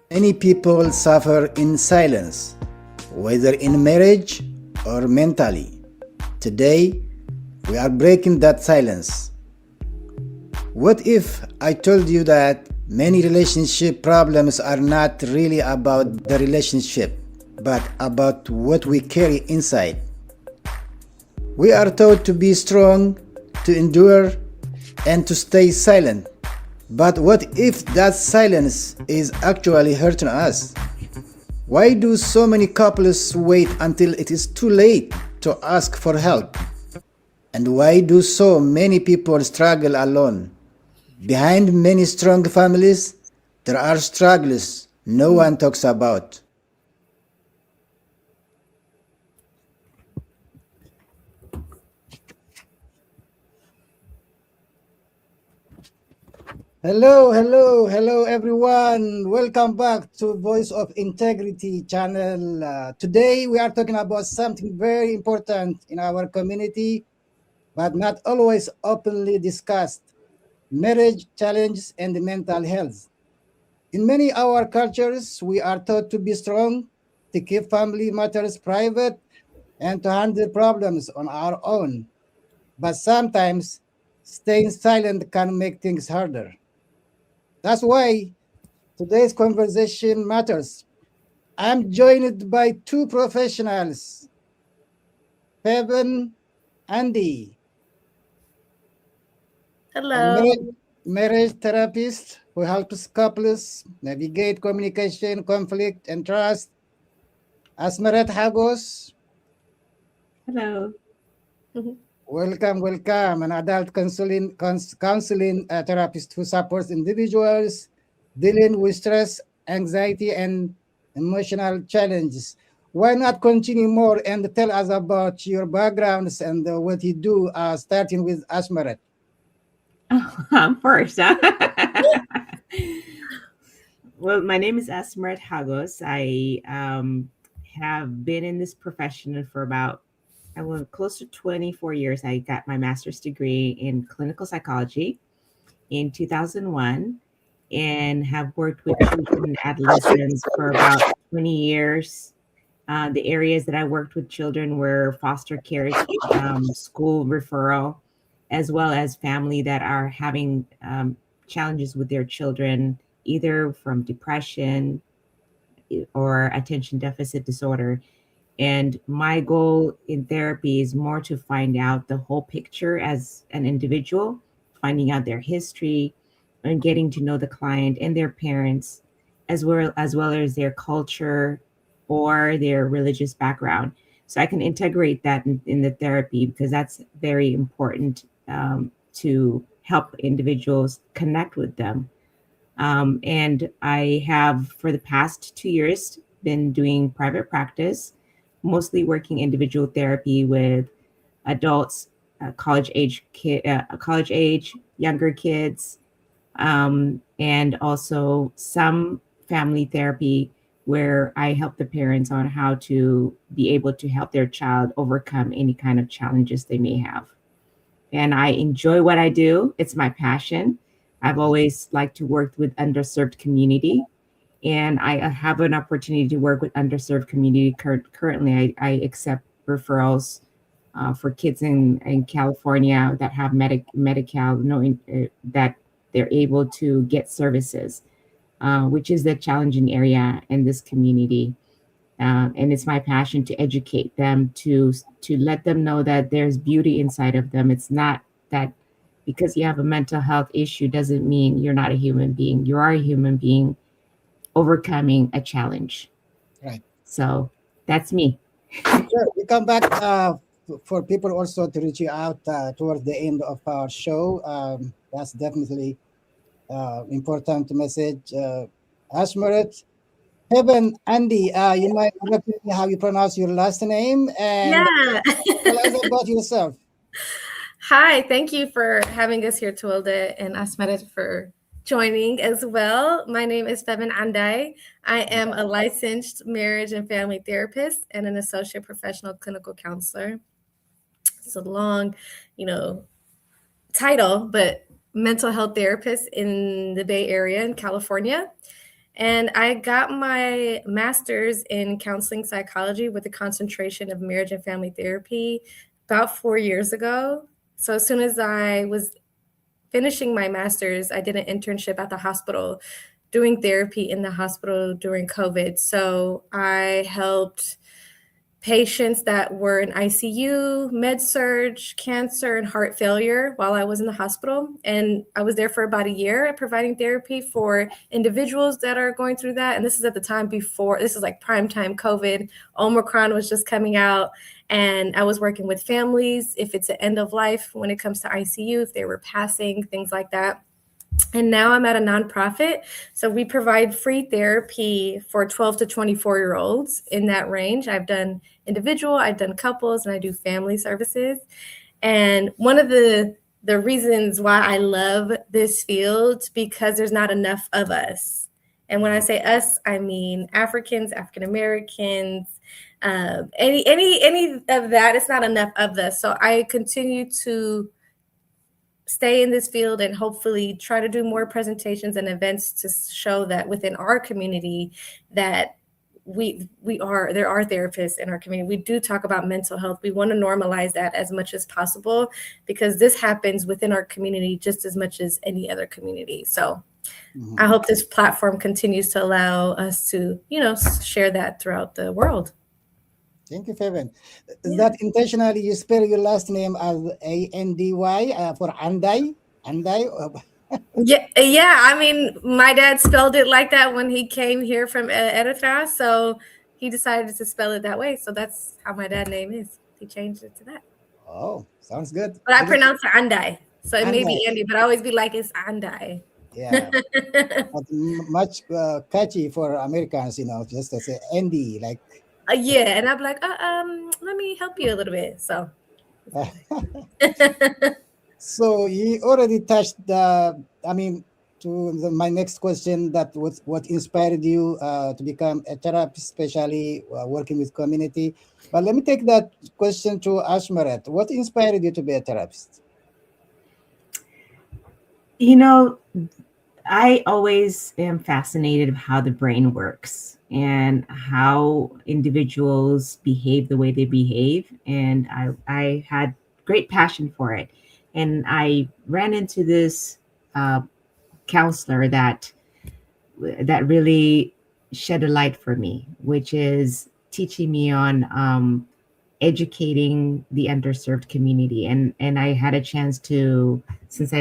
Many people suffer in silence, whether in marriage or mentally. Today, we are breaking that silence. What if I told you that many relationship problems are not really about the relationship, but about what we carry inside? We are taught to be strong, to endure, and to stay silent. But what if that silence is actually hurting us? Why do so many couples wait until it is too late to ask for help? And why do so many people struggle alone? Behind many strong families, there are struggles no one talks about. Hello, everyone. Welcome back to Voice of Integrity channel. Today we are talking about something very important in our community, but not always openly discussed: marriage challenges and mental health. In many our cultures, we are taught to be strong, to keep family matters private, and to handle problems on our own. But sometimes staying silent can make things harder. That's why today's conversation matters. I'm joined by two professionals, Feven, Andy, a Hello. marriage therapist who helps couples navigate communication, conflict, and trust. Asmeret Hagos, Hello. welcome, an adult counseling therapist who supports individuals dealing with stress, anxiety, and emotional challenges. Why not continue more and tell us about your backgrounds and what you do, starting with Asmeret? Oh, I'm first. Huh? Well, my name is Asmeret Hagos. I have been in this profession for about, I went close to 24 years. I got my master's degree in clinical psychology in 2001 and have worked with children and adolescents for about 20 years. The areas that I worked with children were foster care, school referral, as well as family that are having challenges with their children, either from depression or attention deficit disorder. And my goal in therapy is more to find out the whole picture as an individual, finding out their history and getting to know the client and their parents, as well as their culture or their religious background. So I can integrate that in the therapy because that's very important to help individuals connect with them. And I have, for the past 2 years, been doing private practice, mostly working individual therapy with adults, college age, younger kids, and also some family therapy where I help the parents on how to be able to help their child overcome any kind of challenges they may have. And I enjoy what I do. It's my passion. I've always liked to work with underserved community, and I have an opportunity to work with underserved community. Currently, I accept referrals for kids in California that have Medi-Cal, knowing that they're able to get services, which is the challenging area in this community. And it's my passion to educate them, to let them know that there's beauty inside of them. It's not that because you have a mental health issue doesn't mean you're not a human being. You are a human being overcoming a challenge. Right. So that's me. Sure. We come back for people also to reach you out towards the end of our show. That's definitely important message. Asmeret, Heaven, Andy, you might repeat me how you pronounce your last name and Yeah. tell us about yourself. Hi. Thank you for having us here, Twilde, and Asmeret for joining as well. My name is Feven Andai. I am a licensed marriage and family therapist and an associate professional clinical counselor. It's a long, you know, title, but mental health therapist in the Bay Area in California. And I got my master's in counseling psychology with a concentration of marriage and family therapy about 4 years ago. So as soon as I was finishing my master's, I did an internship at the hospital doing therapy in the hospital during COVID. So I helped patients that were in ICU, med surge, cancer, and heart failure while I was in the hospital. And I was there for about a year providing therapy for individuals that are going through that. And this is at the time before, this is like prime time COVID. Omicron was just coming out. And I was working with families, if it's an end of life when it comes to ICU, if they were passing, things like that. And now I'm at a nonprofit. So we provide free therapy for 12 to 24-year-olds in that range. I've done individual, I've done couples, and I do family services. And one of the reasons why I love this field, because there's not enough of us. And when I say us, I mean Africans, African Americans, any of that. It's not enough of us. So I continue to stay in this field and hopefully try to do more presentations and events to show that within our community that there are therapists in our community. We do talk about mental health. We want to normalize that as much as possible, because this happens within our community just as much as any other community. So I hope this platform continues to allow us to, share that throughout the world. Thank you, Feven. Is that intentionally you spell your last name as Andy for Andai? Andai? Yeah. I mean, my dad spelled it like that when he came here from Eritrea, so he decided to spell it that way. So that's how my dad's name is. He changed it to that. Oh, sounds good. But I pronounce it Andai, so it may be Andai. Andy, but I always be like, it's Andai. Yeah, but much catchy for Americans, just to say Andy, like. Yeah, and I'm like, let me help you a little bit. So. So you already touched my next question, that was what inspired you to become a therapist, especially working with community. But let me take that question to Asmeret. What inspired you to be a therapist? I always am fascinated with how the brain works and how individuals behave the way they behave. And I had great passion for it. And I ran into this counselor that really shed a light for me, which is teaching me on educating the underserved community. And I had a chance to, since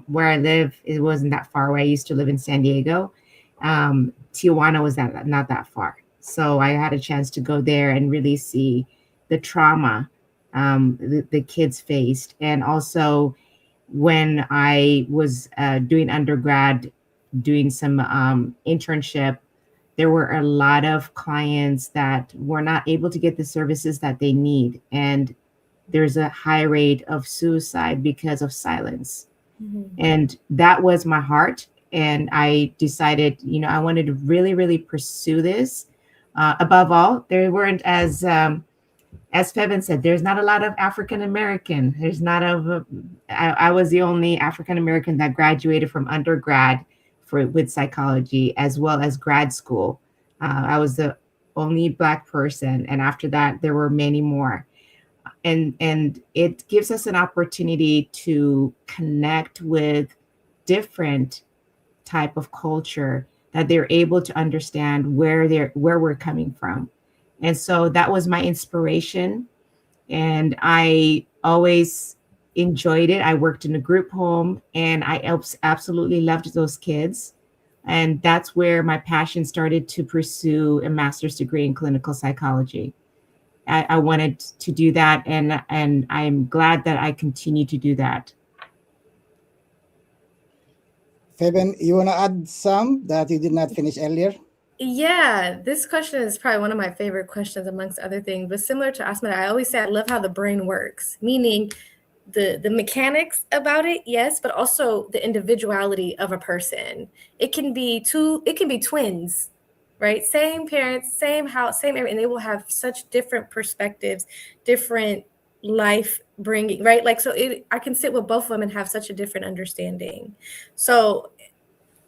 where I live, it wasn't that far away. I used to live in San Diego. Tijuana was not that far. So I had a chance to go there and really see the trauma the kids faced. And also when I was doing undergrad, doing some internship, there were a lot of clients that were not able to get the services that they need. And there's a high rate of suicide because of silence. Mm-hmm. And that was my heart. And I decided, I wanted to really, really pursue this. Above all, there weren't, as Feven said, there's not a lot of African-American. I was the only African-American that graduated from undergrad with psychology, as well as grad school. I was the only Black person. And after that, there were many more. And it gives us an opportunity to connect with different type of culture, that they're able to understand where we're coming from. And so that was my inspiration. And I always enjoyed it. I worked in a group home and I absolutely loved those kids. And that's where my passion started to pursue a master's degree in clinical psychology. I wanted to do that, and I'm glad that I continue to do that. Feven, you want to add some that you did not finish earlier? Yeah, this question is probably one of my favorite questions amongst other things, but similar to Asmeret, I always say I love how the brain works, meaning the mechanics about it, yes, but also the individuality of a person. It can be twins, right? Same parents, same house, same everything, and they will have such different perspectives, different life bringing, right? Like, so I can sit with both of them and have such a different understanding. So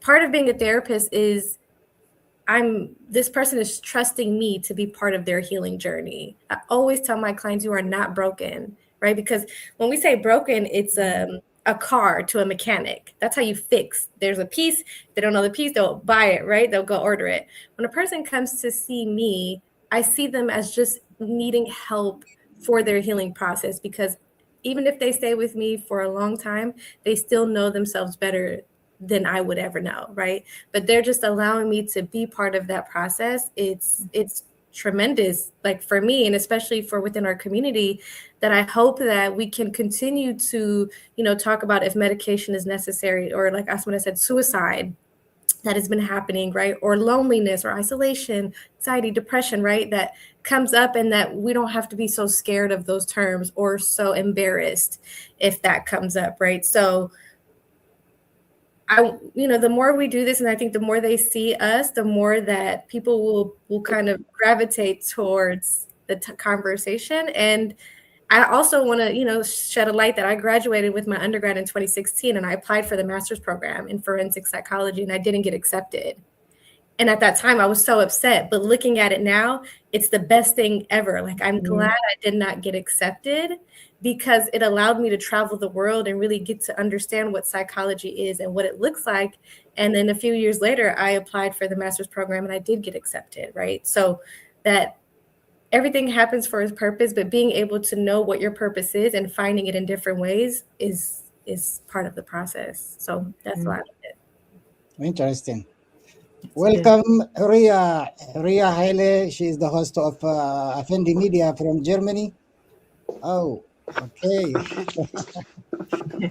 part of being a therapist is this person is trusting me to be part of their healing journey. I always tell my clients, you are not broken, right? Because when we say broken, it's a car to a mechanic. That's how you fix. There's a piece, they don't know the piece, they'll buy it, right? They'll go order it. When a person comes to see me, I see them as just needing help for their healing process, because even if they stay with me for a long time, they still know themselves better than I would ever know, right? But they're just allowing me to be part of that process. It's tremendous, like for me, and especially for within our community, that I hope that we can continue to, talk about if medication is necessary, or like Asmeret said, suicide that has been happening, right? Or loneliness or isolation, anxiety, depression, right? That comes up, and that we don't have to be so scared of those terms or so embarrassed if that comes up, right? So the more we do this, and I think the more they see us, the more that people will kind of gravitate towards the conversation. And I also want to, shed a light that I graduated with my undergrad in 2016, and I applied for the master's program in forensic psychology, and I didn't get accepted. And at that time I was so upset, but looking at it now, it's the best thing ever. Like, I'm glad I did not get accepted, because it allowed me to travel the world and really get to understand what psychology is and what it looks like. And then a few years later, I applied for the master's program and I did get accepted, right? So that everything happens for its purpose, but being able to know what your purpose is and finding it in different ways is part of the process. So that's a lot of it. Interesting. Welcome, Ria Haile. She is the host of Effendi Media from Germany. Oh, okay.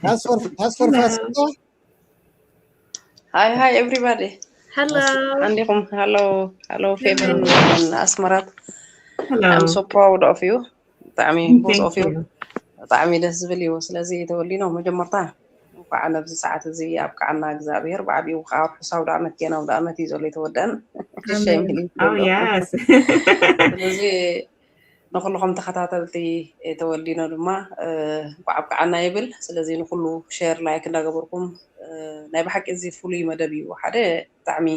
As for Fasika. Hi everybody. Hello. Hello Feven and Asmeret. Hello. I'm so proud of you. both of you. ብጣዕሚ ደስ ዝብል እዩ ስለዚ ተወሊኖ መጀመርታ እንኳዕ ነብዚ ሰዓት እዚ ኣብቅዓና እግዚኣብሔር ብዓብዩ ከዓ ርሑሳዊ ዳኣመት ጌና ዳኣመት እዩ ዘሎ ይተወደአን ስለዚ ንኩልኩም ተኸታተልቲ ተወሊኖ ድማ እንኳዕ ኣብቅዓና ይብል ስለዚ ንኩሉ ሼር ላይክ እንዳገበርኩም ናይ ብሓቂ እዚ ፍሉይ መደብ እዩ ሓደ ብጣዕሚ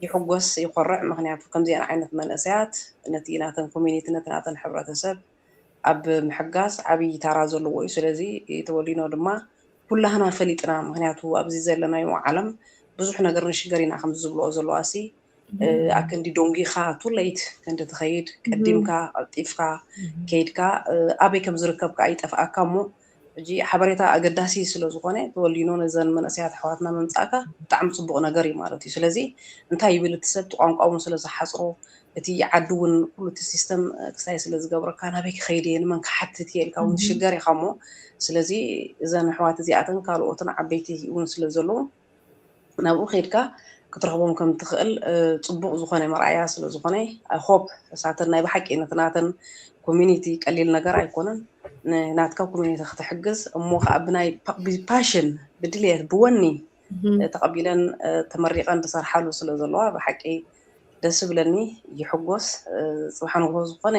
ይሕጎስ ይኮርዕ ምክንያቱ ከምዚአን ዓይነት መንእሰያት ነቲ ናተን ኮሚኒቲ ነቲ ናተን ሕብረተሰብ ኣብ ምሕጋዝ ዓብይ ታራ ዘለዎ እዩ ስለዚ ተወሊኖ ድማ ኩላህና ፈሊጥና ምክንያቱ ኣብዚ ዘለናዮ ዓለም ብዙሕ ነገር ንሽገር ኢና ከም ዝብልኦ ዘለዋሲ ኣክንዲ ዶንጊኻ ቱለይት ክንዲ ትኸይድ ቀዲምካ ኣልጢፍካ ከይድካ ኣበይ ከም ዝርከብካ ኣይጠፍኣካ እሞ እጂ ሓበሬታ ኣገዳሲ ስለ ዝኾነ ተወሊኖ ነዘን መንእሰያት ኣሕዋትና ምምፃእካ ብጣዕሚ ፅቡቕ ነገር እዩ ማለት እዩ ስለዚ እንታይ ይብል እቲ ሰብ ቋንቋውን ስለ ዝሓፅሮ እቲ ዓዲ እውን ኩሉ እቲ ሲስተም ክሳይ ስለ ዝገብረካ ናበይ ክኸይድ እየ ንመን ክሓትት እየ ኢልካ እውን ትሽገር ኢኻ እሞ ስለዚ እዘን ኣሕዋት እዚኣተን ካልኦትን ዓበይቲ እውን ስለ ዘለዉ ናብኡ ከይድካ ክትረኽቦም ከም ትኽእል ፅቡቕ ዝኾነ መርኣያ ስለ ዝኾነ ኣይ ሆፕ እሳተን ናይ ብሓቂ ነቲ ናተን ኮሚኒቲ ቀሊል ነገር ኣይኮነን ናትካ ኮሚኒቲ ክትሕግዝ እሞ ከዓ ብናይ ፓሽን ብድልየት ብወኒ ተቐቢለን ተመሪቐን ዝሰርሓሉ ስለ ዘለዋ ብሓቂ ደስ ብለኒ ይሕጎስ ፅባሕ ንግሆ ዝኾነ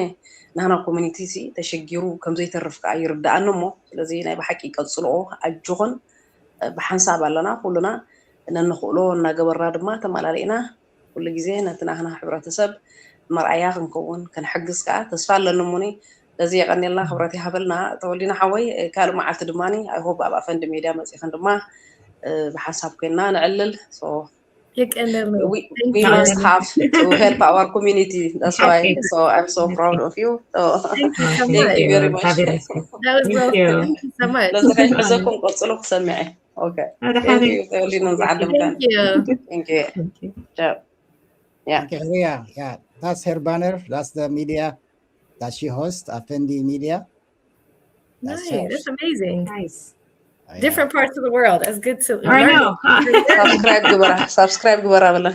ናህና ኮሚኒቲ ተሸጊሩ ከምዘይተርፍ ከዓ ይርዳኣኒ እሞ ስለዚ ናይ ብሓቂ ይቀፅልኦ ኣጅኹን ብሓንሳብ ኣለና ኩሉና ነንኽእሎ እናገበርና ድማ ተመላሊእና ኩሉ ግዜ ነቲ ናህና ሕብረተሰብ መርኣያ ክንከውን ክንሕግዝ ከዓ ተስፋ ኣለኒ እሞኒ ለዚ የቐኒልና ክብረት ይሃበልና ተወሊና ሓወይ ካልእ መዓልቲ ድማኒ ኣይ ሆፕ ኣብ ኣፈንዲ ሜድያ መፂእኽን ድማ ብሓሳብ ኮይና ንዕልል we must have to help our community. That's why. So I'm so proud of you. So thank you very much. That was well. Thank you so much. Okay. Thank you. Thank you. Yeah. Okay, yeah. That's her banner. That's the media that she hosts, Effendi Media. That's amazing. Nice. Different parts of the world. That's good to I know. Subscribe Gubara.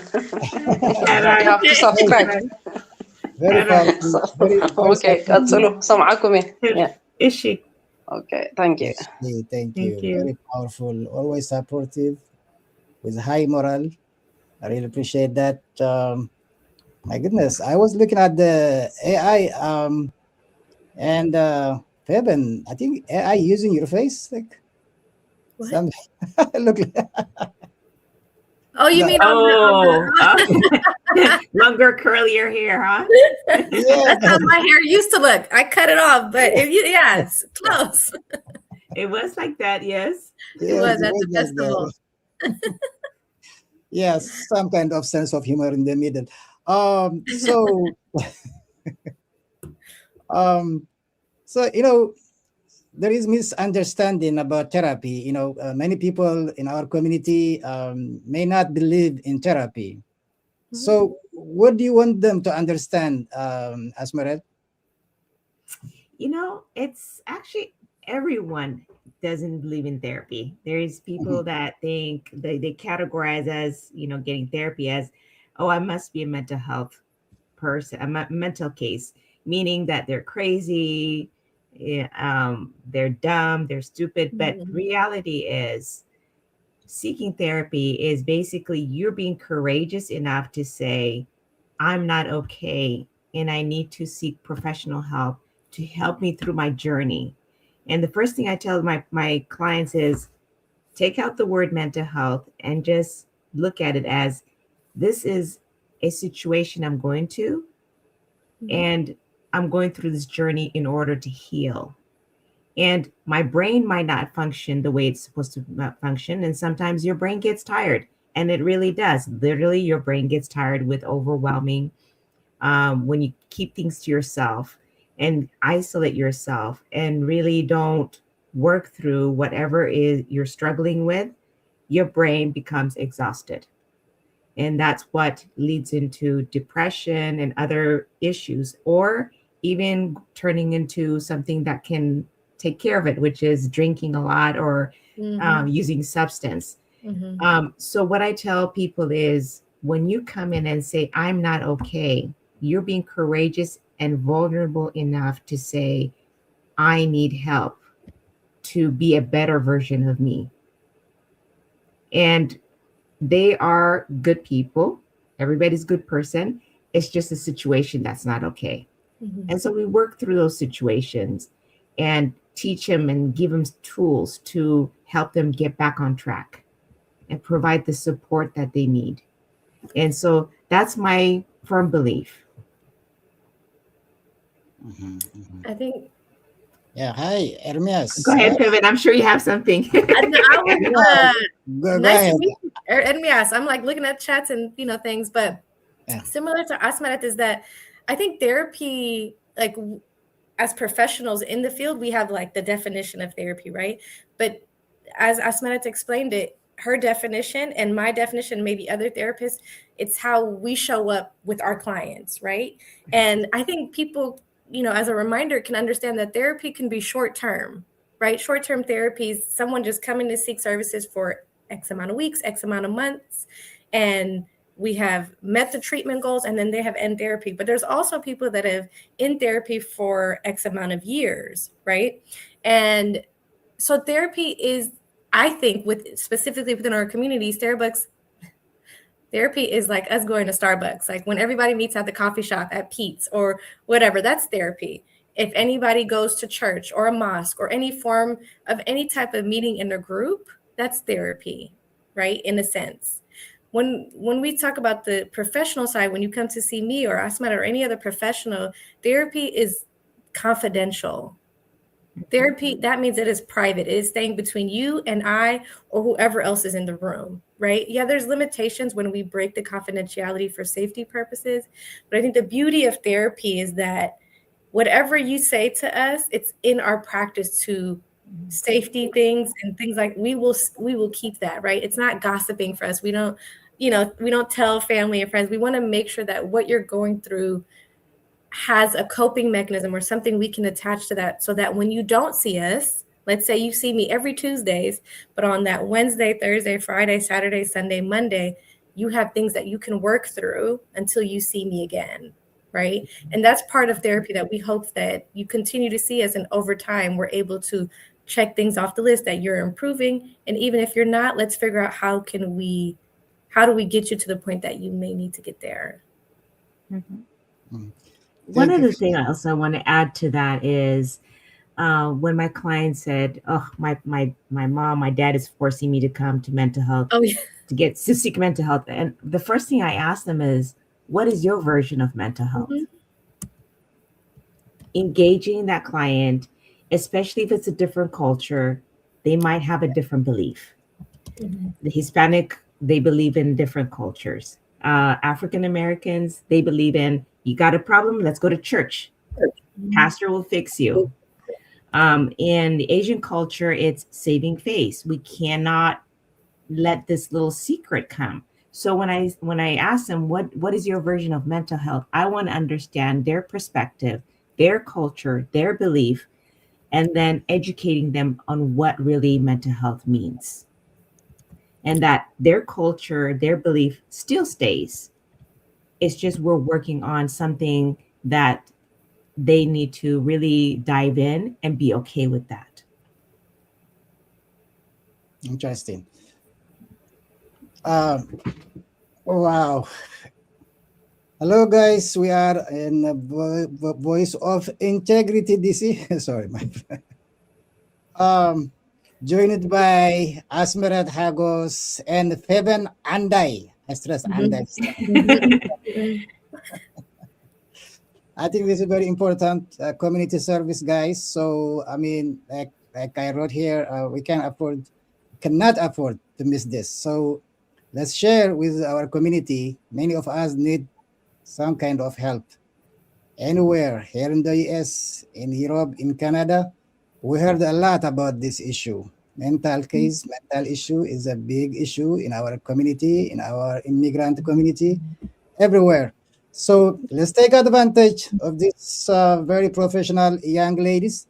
You have to subscribe. Very powerful. Okay, Katsulu. Sam'akum. Yeah. Ishi. Okay, thank you. Thank you. Very powerful. Always supportive with high moral. I really appreciate that. My goodness, I was looking at the AI and Feven. I think AI using your face, like. What? Look. Oh, you No, mean Longer, curlier hair, huh? yes, that's how my hair used to look. I cut it off, but yeah, it's close. It was like that, yes. It yes, was it at was the like festival. that. Yes, some kind of sense of humor in the middle. So, um, so there is misunderstanding about therapy. Many people in our community may not believe in therapy. So, what do you want them to understand, Asmeret? It's actually everyone doesn't believe in therapy. There is people Mhm, that think they categorize as, getting therapy as, oh, I must be a mental health person, a mental case, meaning that they're crazy, they're dumb, they're stupid. But Mhm. reality is, seeking therapy is basically you're being courageous enough to say, I'm not okay and I need to seek professional help to help me through my journey. And the first thing I tell my clients is take out the word mental health and just look at it as this is a situation I'm going to, Mhm. and I'm going through this journey in order to heal. And my brain might not function the way it's supposed to function. And sometimes your brain gets tired, and it really does. Literally, your brain gets tired with overwhelming when you keep things to yourself and isolate yourself and really don't work through whatever is you're struggling with. Your brain becomes exhausted, and that's what leads into depression and other issues, or even turning into something that can take care of it, which is drinking a lot or Mhm. using substance. Mhm. So, what I tell people is when you come in and say, I'm not okay, you're being courageous and vulnerable enough to say, I need help to be a better version of me. And they are good people. Everybody's a good person. It's just a situation that's not okay. Mhm. And so we work through those situations and teach them and give them tools to help them get back on track and provide the support that they need. And so that's my firm belief. mhm, mhm. I think Yeah, hi, Go Ermias. ahead, Feven. I'm sure you have something. I was Yeah, go nice to ahead. meet you. And yes, I'm like looking at chats and things, but Yeah. similar to Asmeret is that I think therapy, like as professionals in the field, we have like the definition of therapy, right? But as Asmeret explained it, her definition and my definition, maybe other therapists, it's how we show up with our clients, right? And I think people, as a reminder, can understand that therapy can be short term, right? Short term therapies, someone just coming to seek services for X amount of weeks, X amount of months, and we have met the treatment goals, and then they have end therapy. But there's also people that have in therapy for X amount of years, right? And so therapy is, I think, with specifically within our communities, therapy is like us going to Starbucks, like when everybody meets at the coffee shop at Pete's or whatever, that's therapy. If anybody goes to church or a mosque or any form of any type of meeting in a group, that's therapy, right? In a sense. When we talk about the professional side, when you come to see me or Asmat or any other professional, therapy is confidential. Therapy, that means it is private. It is staying between you and I or whoever else is in the room, right? Yeah, there's limitations when we break the confidentiality for safety purposes. But I think the beauty of therapy is that whatever you say to us, it's in our practice to safety things and things like we will keep that, right? It's not gossiping for us. We don't tell family and friends. We want to make sure that what you're going through has a coping mechanism or something we can attach to that, so that when you don't see us, let's say you see me every Tuesdays, but on that Wednesday, Thursday, Friday, Saturday, Sunday, Monday, you have things that you can work through until you see me again, right? And that's part of therapy that we hope that you continue to see us, and over time we're able to check things off the list that you're improving, and even if you're not, let's figure out how do we get you to the point that you may need to get there. Mhm. Mm. One Thank you. other thing else I want to add to that is when my client said, "Oh, my mom, my dad is forcing me to come to mental health." Oh yeah. to seek mental health. And the first thing I ask them is, what is your version of mental health? Engaging that client, especially if it's a different culture, they might have a different belief. The Hispanic, they believe in different cultures. African Americans, they believe in, you got a problem, let's go to church. Pastor will fix you. In the Asian culture, it's saving face. We cannot let this little secret come. So when I ask them what is your version of mental health, I want to understand their perspective, their culture, their belief, and then educating them on what really mental health means. And that their culture, their belief still stays. It's just we're working on something that they need to really dive in and be okay with that. Interesting. Wow. Hello, guys. We are in Voice of Integrity DC. Sorry, my friend. Joined by Asmeret, Hagos, and Feven Andai. I stress Andai. I think this is very important community service, guys. So, I mean, like I wrote here, we cannot afford to miss this. So let's share with our community. Many of us need some kind of help. Anywhere here in the US, in Europe, in Canada, we heard a lot about this issue. Mental issue is a big issue in our community, in our immigrant community, everywhere. So let's take advantage of this very professional young ladies.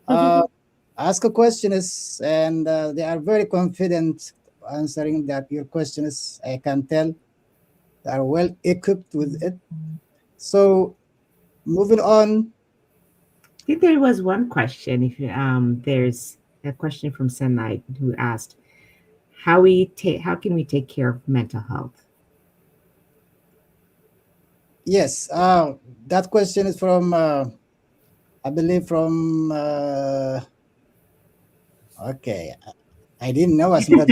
Ask a questions, and they are very confident answering that your questions. I can tell they are well equipped with it. So moving on. I think there was one question. If there's a question from Senite who asked, how can we take care of mental health? Yes, that question is from I believe from okay. I didn't know as much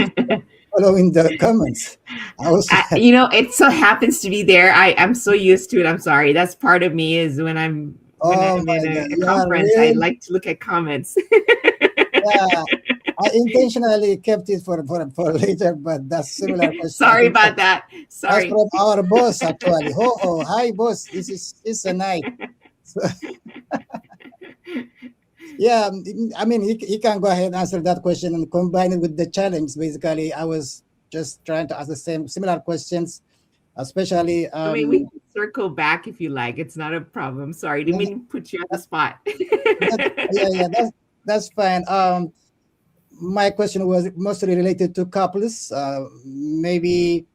following the comments. It so happens to be there. I'm so used to it. I'm sorry. That's part of me is when I'm in a conference, I like to look at comments. Yeah, I intentionally kept it for later, but that's similar question. Sorry about that. Sorry. That's from our boss actually. Oh, hi boss. It's a night. So, yeah, I mean, he can go ahead and answer that question and combine it with the challenge. Basically, I was just trying to ask the similar questions, especially. I mean, we can circle back if you like. It's not a problem. Sorry, didn't mean to put you on the spot. That's fine. My question was mostly related to couples. Maybe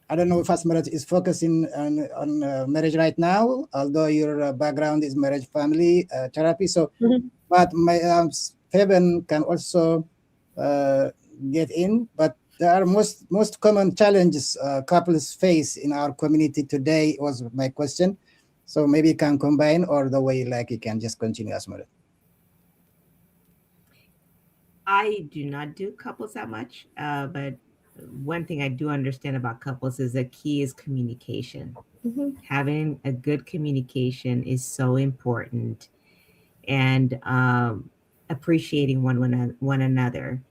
I don't know if Asmeret is focusing on marriage right now, although your background is marriage family therapy. So, but my Feven can also get in. But there are most common challenges couples face in our community today was my question. So maybe you can combine, or the way like you can just continue, Asmeret. I do not do couples that much, but one thing I do understand about couples is the key is communication. Having a good communication is so important, and appreciating one another.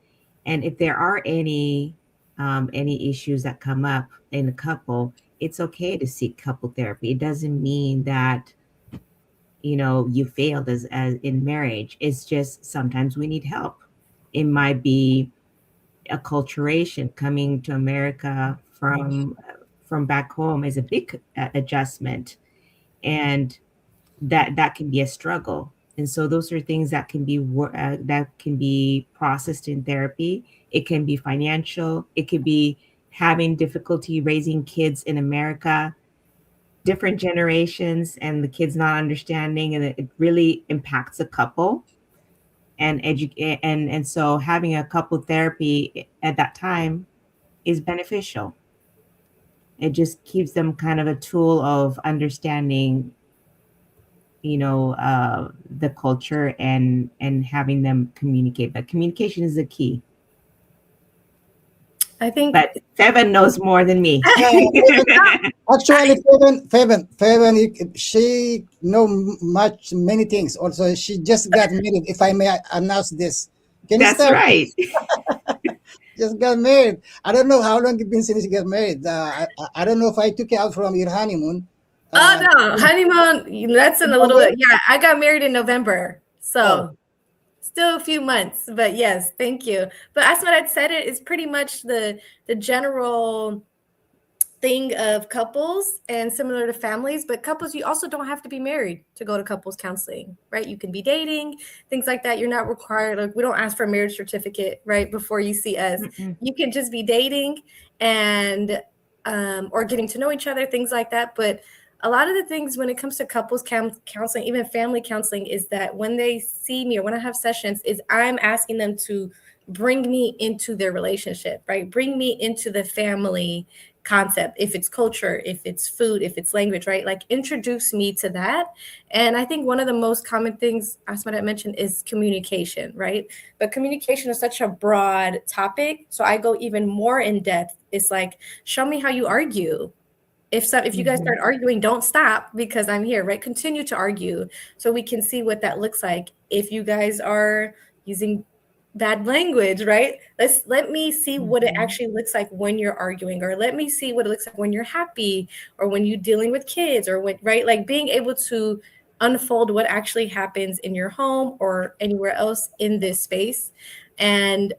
And if there are any issues that come up in a couple, it's okay to seek couple therapy. It doesn't mean that you failed as in marriage. It's just sometimes we need help. It might be acculturation. Coming to America from back home is a big adjustment, and that can be a struggle. And so those are things that can be processed in therapy. It can be financial. It could be having difficulty raising kids in America, different generations, and the kids not understanding, and it really impacts a couple. And so having a couple therapy at that time is beneficial. It just keeps them kind of a tool of understanding, the culture and having them communicate. But communication is the key. I think But Feven knows more than me. Actually, Feven, she know many things. Also, she just got married. If I may announce this, can you That's start? right. Just got married. I don't know how long it's been since you got married. I don't know if I took you out from your honeymoon. oh no, honeymoon, that's in a little bit. Yeah, I got married in November. Oh, So still a few months, but yes, thank you. But as what I'd said, it is pretty much the general thing of couples and similar to families, but couples, you also don't have to be married to go to couples counseling, right? You can be dating, things like that. You're not required, like we don't ask for a marriage certificate, right, before you see us. You can just be dating and or getting to know each other, things like that. But a lot of the things when it comes to couples counseling, even family counseling, is that when they see me or when I have sessions, is I'm asking them to bring me into their relationship, right? Bring me into the family concept, if it's culture, if it's food, if it's language, right? Like introduce me to that. And I think one of the most common things Asmeret mentioned is communication, right? But communication is such a broad topic. So I go even more in depth. It's like, show me how you argue. If you guys start arguing, don't stop because I'm here, right? Continue to argue so we can see what that looks like. If you guys are using bad language, right? Let me see what it actually looks like when you're arguing, or let me see what it looks like when you're happy, or when you're dealing with kids, or when, right? Like being able to unfold what actually happens in your home or anywhere else in this space. And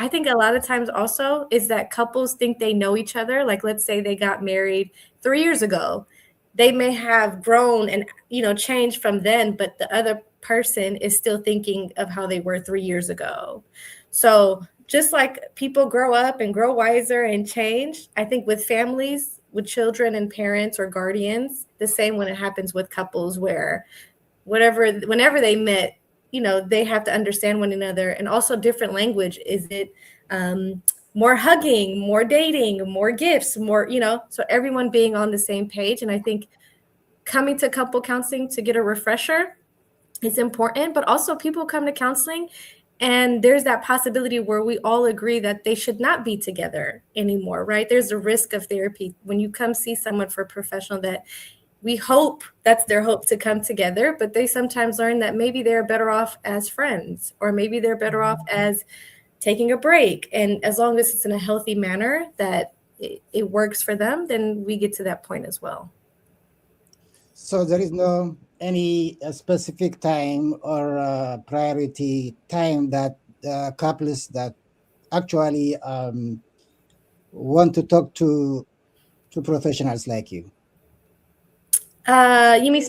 I think a lot of times also is that couples think they know each other. Like, let's say they got married 3 years ago. They may have grown and, changed from then, but the other person is still thinking of how they were 3 years ago. So just like people grow up and grow wiser and change, I think with families, with children and parents or guardians, the same when it happens with couples where whenever they met, they have to understand one another, and also different language. Is it more hugging, more dating, more gifts, more, so everyone being on the same page. And I think coming to couple counseling to get a refresher is important, but also people come to counseling and there's that possibility where we all agree that they should not be together anymore, right? There's a risk of therapy when you come see someone for a professional that we hope that's their hope to come together, but they sometimes learn that maybe they're better off as friends, or maybe they're better off as taking a break. And as long as it's in a healthy manner that it works for them, then we get to that point as well. so there is no any specific time or priority time that couples that actually want to talk to professionals like you. You mean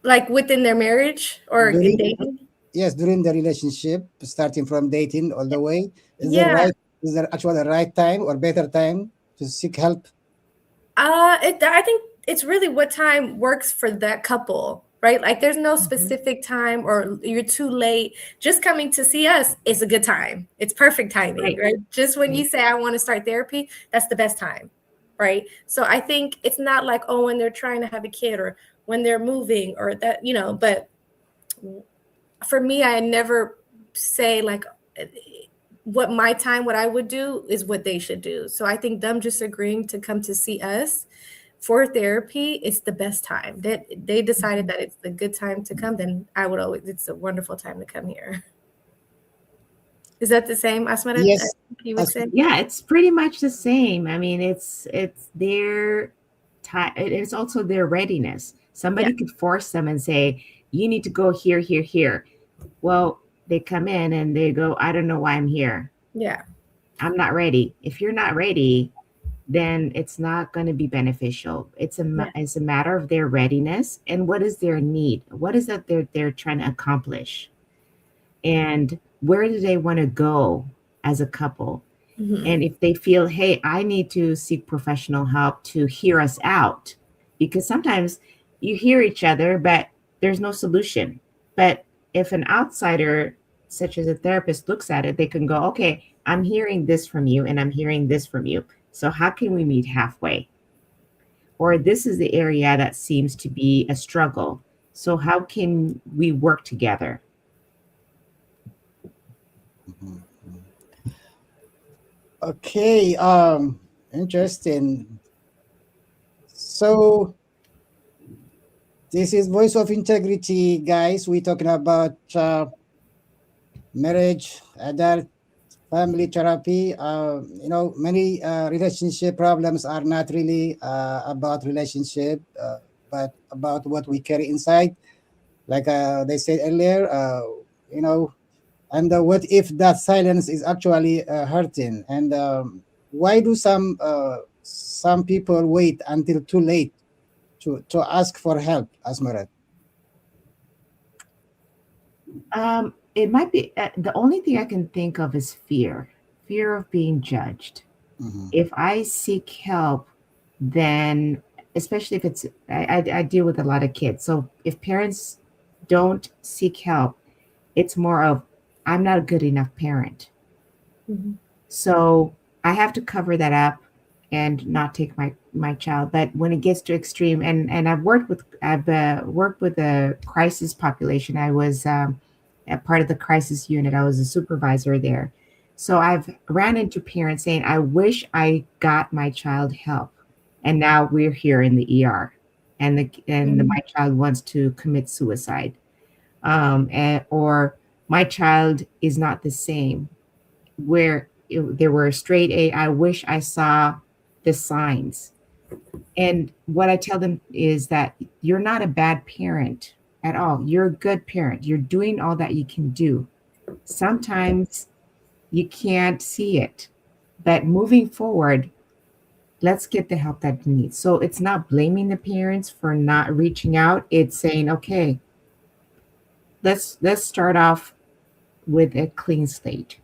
like within their marriage or in dating? Yes, during the relationship, starting from dating all the way. Is there actually a right time or better time to seek help? I think it's really what time works for that couple, right? Like there's no specific time or you're too late. Just coming to see us is a good time. It's perfect timing, right? Just when you say I want to start therapy, that's the best time, right? So I think it's not like, oh, when they're trying to have a kid or when they're moving or that, but for me, I never say like what I would do is what they should do. So I think them just agreeing to come to see us for therapy, it's the best time. That they decided that it's the good time to come, then it's a wonderful time to come here. Is that the same, Asmeret? Yes. You would say? Yeah, it's pretty much the same. I mean, it's their time. It's also their readiness. Somebody could force them and say, you need to go here, here, here. Well, they come in and they go, I don't know why I'm here. Yeah. I'm not ready. If you're not ready, then it's not going to be beneficial. It's a matter of their readiness and what is their need. What is that they're trying to accomplish? And where do they want to go as a couple? And if they feel, hey, I need to seek professional help to hear us out, because sometimes you hear each other, but there's no solution. But if an outsider, such as a therapist, looks at it, they can go, okay, I'm hearing this from you and I'm hearing this from you. So how can we meet halfway? Or this is the area that seems to be a struggle. So how can we work together? Okay, interesting. So this is Voice of Integrity, guys. We're talking about marriage, adult family therapy. Many relationship problems are not really about relationship, but about what we carry inside. Like they said earlier, you know, and what if that silence is actually hurting? And why do some people wait until too late to ask for help, Asmeret? It might be the only thing I can think of is fear of being judged. Mhm. If I seek help, then especially if it's I deal with a lot of kids. So if parents don't seek help, it's more of I'm not a good enough parent. Mhm. So I have to cover that up and not take my child. But when it gets to extreme, and I've worked with a crisis population. I was a part of the crisis unit. I was a supervisor there. So I've ran into parents saying, "I wish I got my child help," and now we're here in the ER, Mhm. my child wants to commit suicide, or my child is not the same where there were straight A. I wish I saw the signs. And what I tell them is that you're not a bad parent at all. You're a good parent. You're doing all that you can do. Sometimes you can't see it, but moving forward, let's get the help that you need. So it's not blaming the parents for not reaching out. It's saying, okay, let's start off with a clean slate,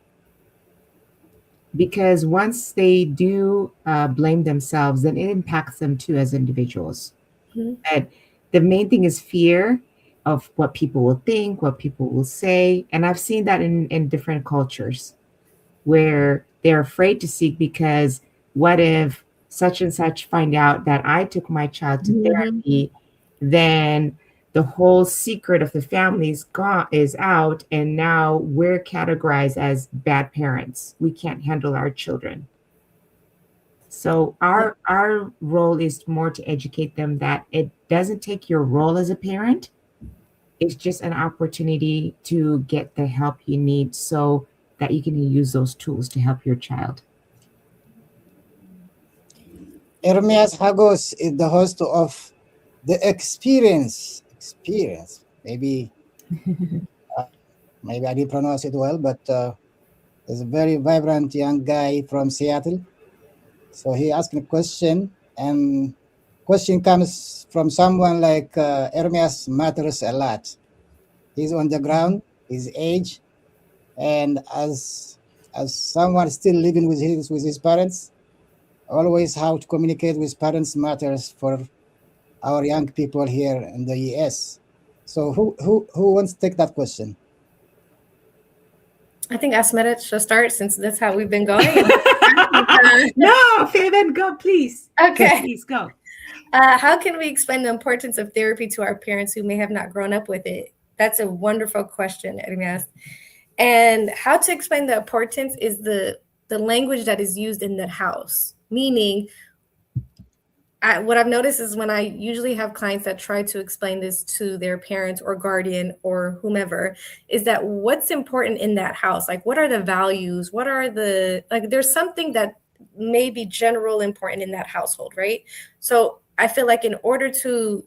because once they do blame themselves, then it impacts them too as individuals. Mhm. But the main thing is fear of what people will think, what people will say. And I've seen that in different cultures where they're afraid to seek because what if such and such find out that I took my child to Mhm. therapy, then the whole secret of the family is out, and now we're categorized as bad parents. We can't handle our children. So Yeah. our role is more to educate them that it doesn't take your role as a parent. It's just an opportunity to get the help you need so that you can use those tools to help your child. Ermias Hagos is the host of the Experience. Uh, maybe I didn't pronounce it well, but he's a very vibrant young guy from Seattle. So he asked a question, and question comes from someone like Ermias matters a lot. He's on the ground, his age, and as someone still living with his parents, always how to communicate with parents matters for our young people here in the US. So who wants to take that question? I think Asmeret should start since that's how we've been going. No, Feven, go please. Okay. Please go. How can we explain the importance of therapy to our parents who may have not grown up with it? That's a wonderful question, Ermias. And how to explain the importance is the language that is used in the house, meaning what I've noticed is when I usually have clients that try to explain this to their parents or guardian or whomever, is that what's important in that house? Like, what are the values? What are like, there's something that may be general important in that household, right? So I feel like in order to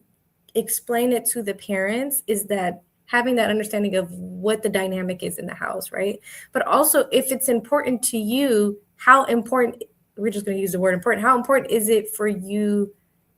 explain it to the parents, is that having that understanding of what the dynamic is in the house, right? But also, if it's important to you, how important, we're just going to use the word important, how important is it for you,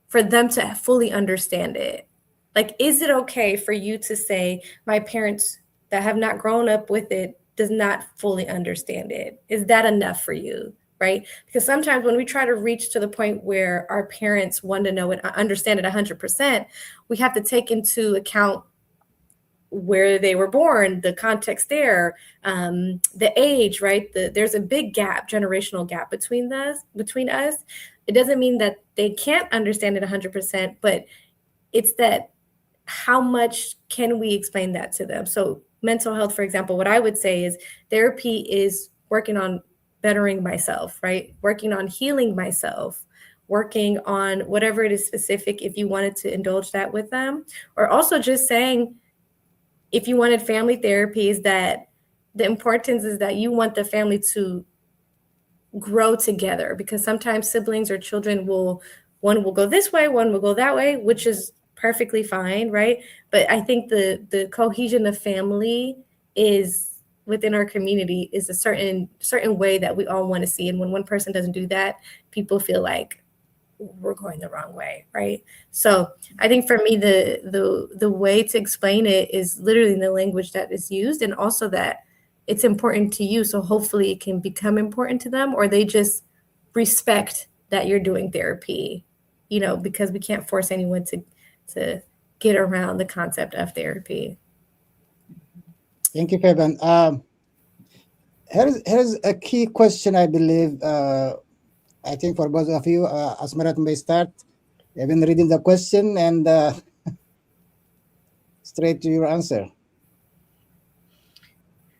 for them to fully understand it? Like, is it okay for you to say, my parents that have not grown up with it does not fully understand it? Is that enough for you? Right? Because sometimes when we try to reach to the point where our parents want to know and understand it 100%, we have to take into account where they were born, the context there, the age, right? There's a big gap, generational gap between us. It doesn't mean that they can't understand it 100%, but it's that how much can we explain that to them? So mental health, for example, what I would say is therapy is working on bettering myself, right? Working on healing myself, working on whatever it is specific, if you wanted to indulge that with them, or also just saying, if you wanted family therapy, is that the importance is that you want the family to grow together, because sometimes siblings or children one will go this way, one will go that way, which is perfectly fine, right? But I think the cohesion of family is within our community is a certain way that we all want to see. And when one person doesn't do that, people feel like we're going the wrong way, right? So I think for me, the way to explain it is literally in the language that is used, and also that it's important to you. So hopefully it can become important to them, or they just respect that you're doing therapy, because we can't force anyone to get around the concept of therapy. Thank you, Feven. Here's a key question, I believe. I think for both of you, Asmeret may start. I've been reading the question and straight to your answer.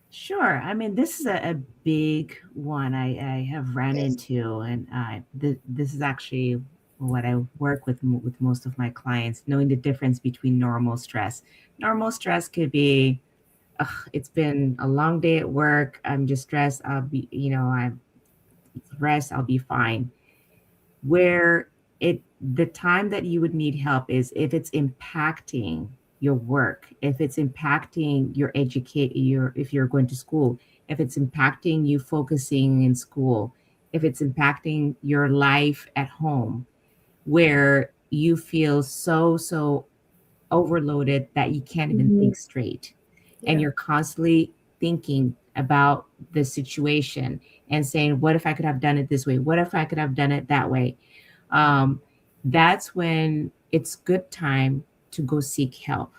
Sure. I mean, this is a big one I have ran into, and this is actually what I work with most of my clients, knowing the difference between normal stress. Normal stress could be, it's been a long day at work. I'm just stressed. I'll be, I rest. I'll be fine. Where the time that you would need help is if it's impacting your work, if it's impacting your if you're going to school, if it's impacting you focusing in school, if it's impacting your life at home, where you feel so overloaded that you can't even think straight. And you're constantly thinking about the situation and saying, what if I could have done it this way? What if I could have done it that way? That's when it's good time to go seek help,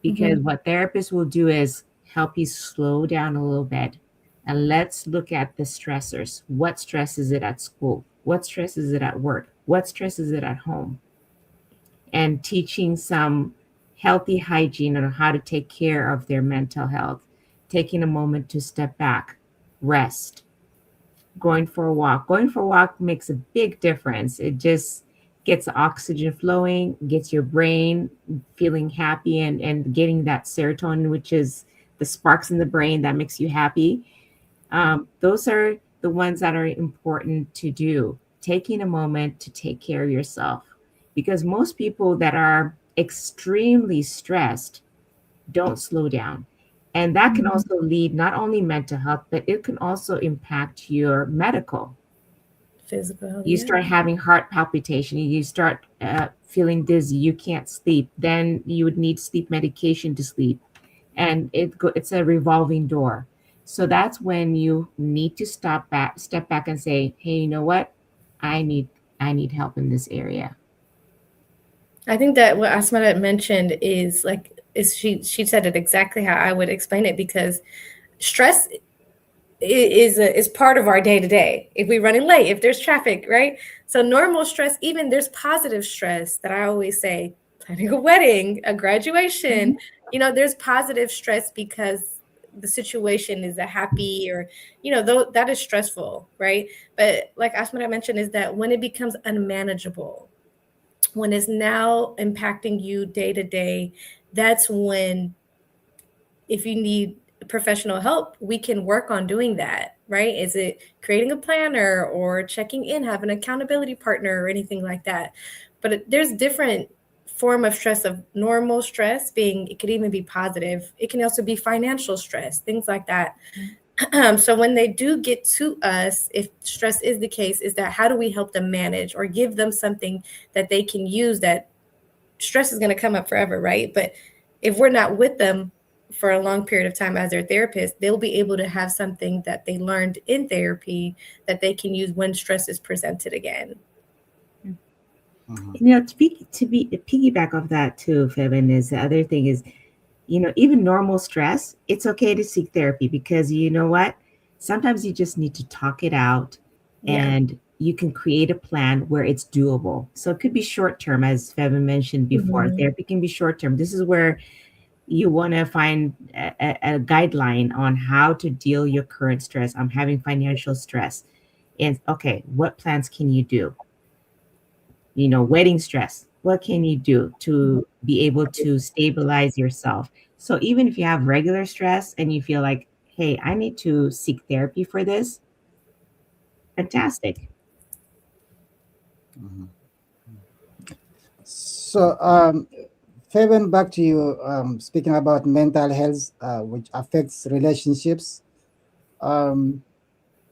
because what therapists will do is help you slow down a little bit, and let's look at the stressors. What stress is it at school? What stress is it at work? What stress is it at home? And teaching some healthy hygiene on how to take care of their mental health, taking a moment to step back, rest, going for a walk. Going for a walk makes a big difference. It just gets the oxygen flowing, gets your brain feeling happy, and getting that serotonin, which is the sparks in the brain that makes you happy. Those are the ones that are important to do. Taking a moment to take care of yourself, because most people that are extremely stressed don't slow down. And that can also lead not only mental health, but it can also impact your medical. Physical. You start having heart palpitation, you start feeling dizzy, you can't sleep. Then you would need sleep medication to sleep. And it's a revolving door. So that's when you need to step back and say, hey, you know what? I need help in this area. I think that what Asmeret mentioned is she said it exactly how I would explain it, because stress is part of our day to day. If we're running late, if there's traffic, right? So normal stress, even there's positive stress that I always say, planning a wedding, a graduation, there's positive stress because the situation is a happy, or, that is stressful, right? But like Asmeret mentioned, is that when it becomes unmanageable, when it's now impacting you day to day, that's when, if you need professional help, we can work on doing that, right? Is it creating a planner or checking in, have an accountability partner or anything like that? But there's different form of stress, of normal stress being, it could even be positive. It can also be financial stress, things like that. So when they do get to us, if stress is the case, is that how do we help them manage or give them something that they can use? That stress is going to come up forever, right? But if we're not with them for a long period of time as their therapist, they'll be able to have something that they learned in therapy that they can use when stress is presented again. To piggyback off that too, Feven, is the other thing is, even normal stress, it's okay to seek therapy, because you know what? Sometimes you just need to talk it out, and you can create a plan where it's doable. So it could be short term, as Feven mentioned before. Therapy can be short term. This is where, you want to find a guideline on how to deal your current stress. I'm having financial stress. And okay, what plans can you do? Wedding stress. What can you do to be able to stabilize yourself? So even if you have regular stress and you feel like, hey, I need to seek therapy for this, fantastic. So, Feven, back to you. Speaking about mental health, which affects relationships. Um,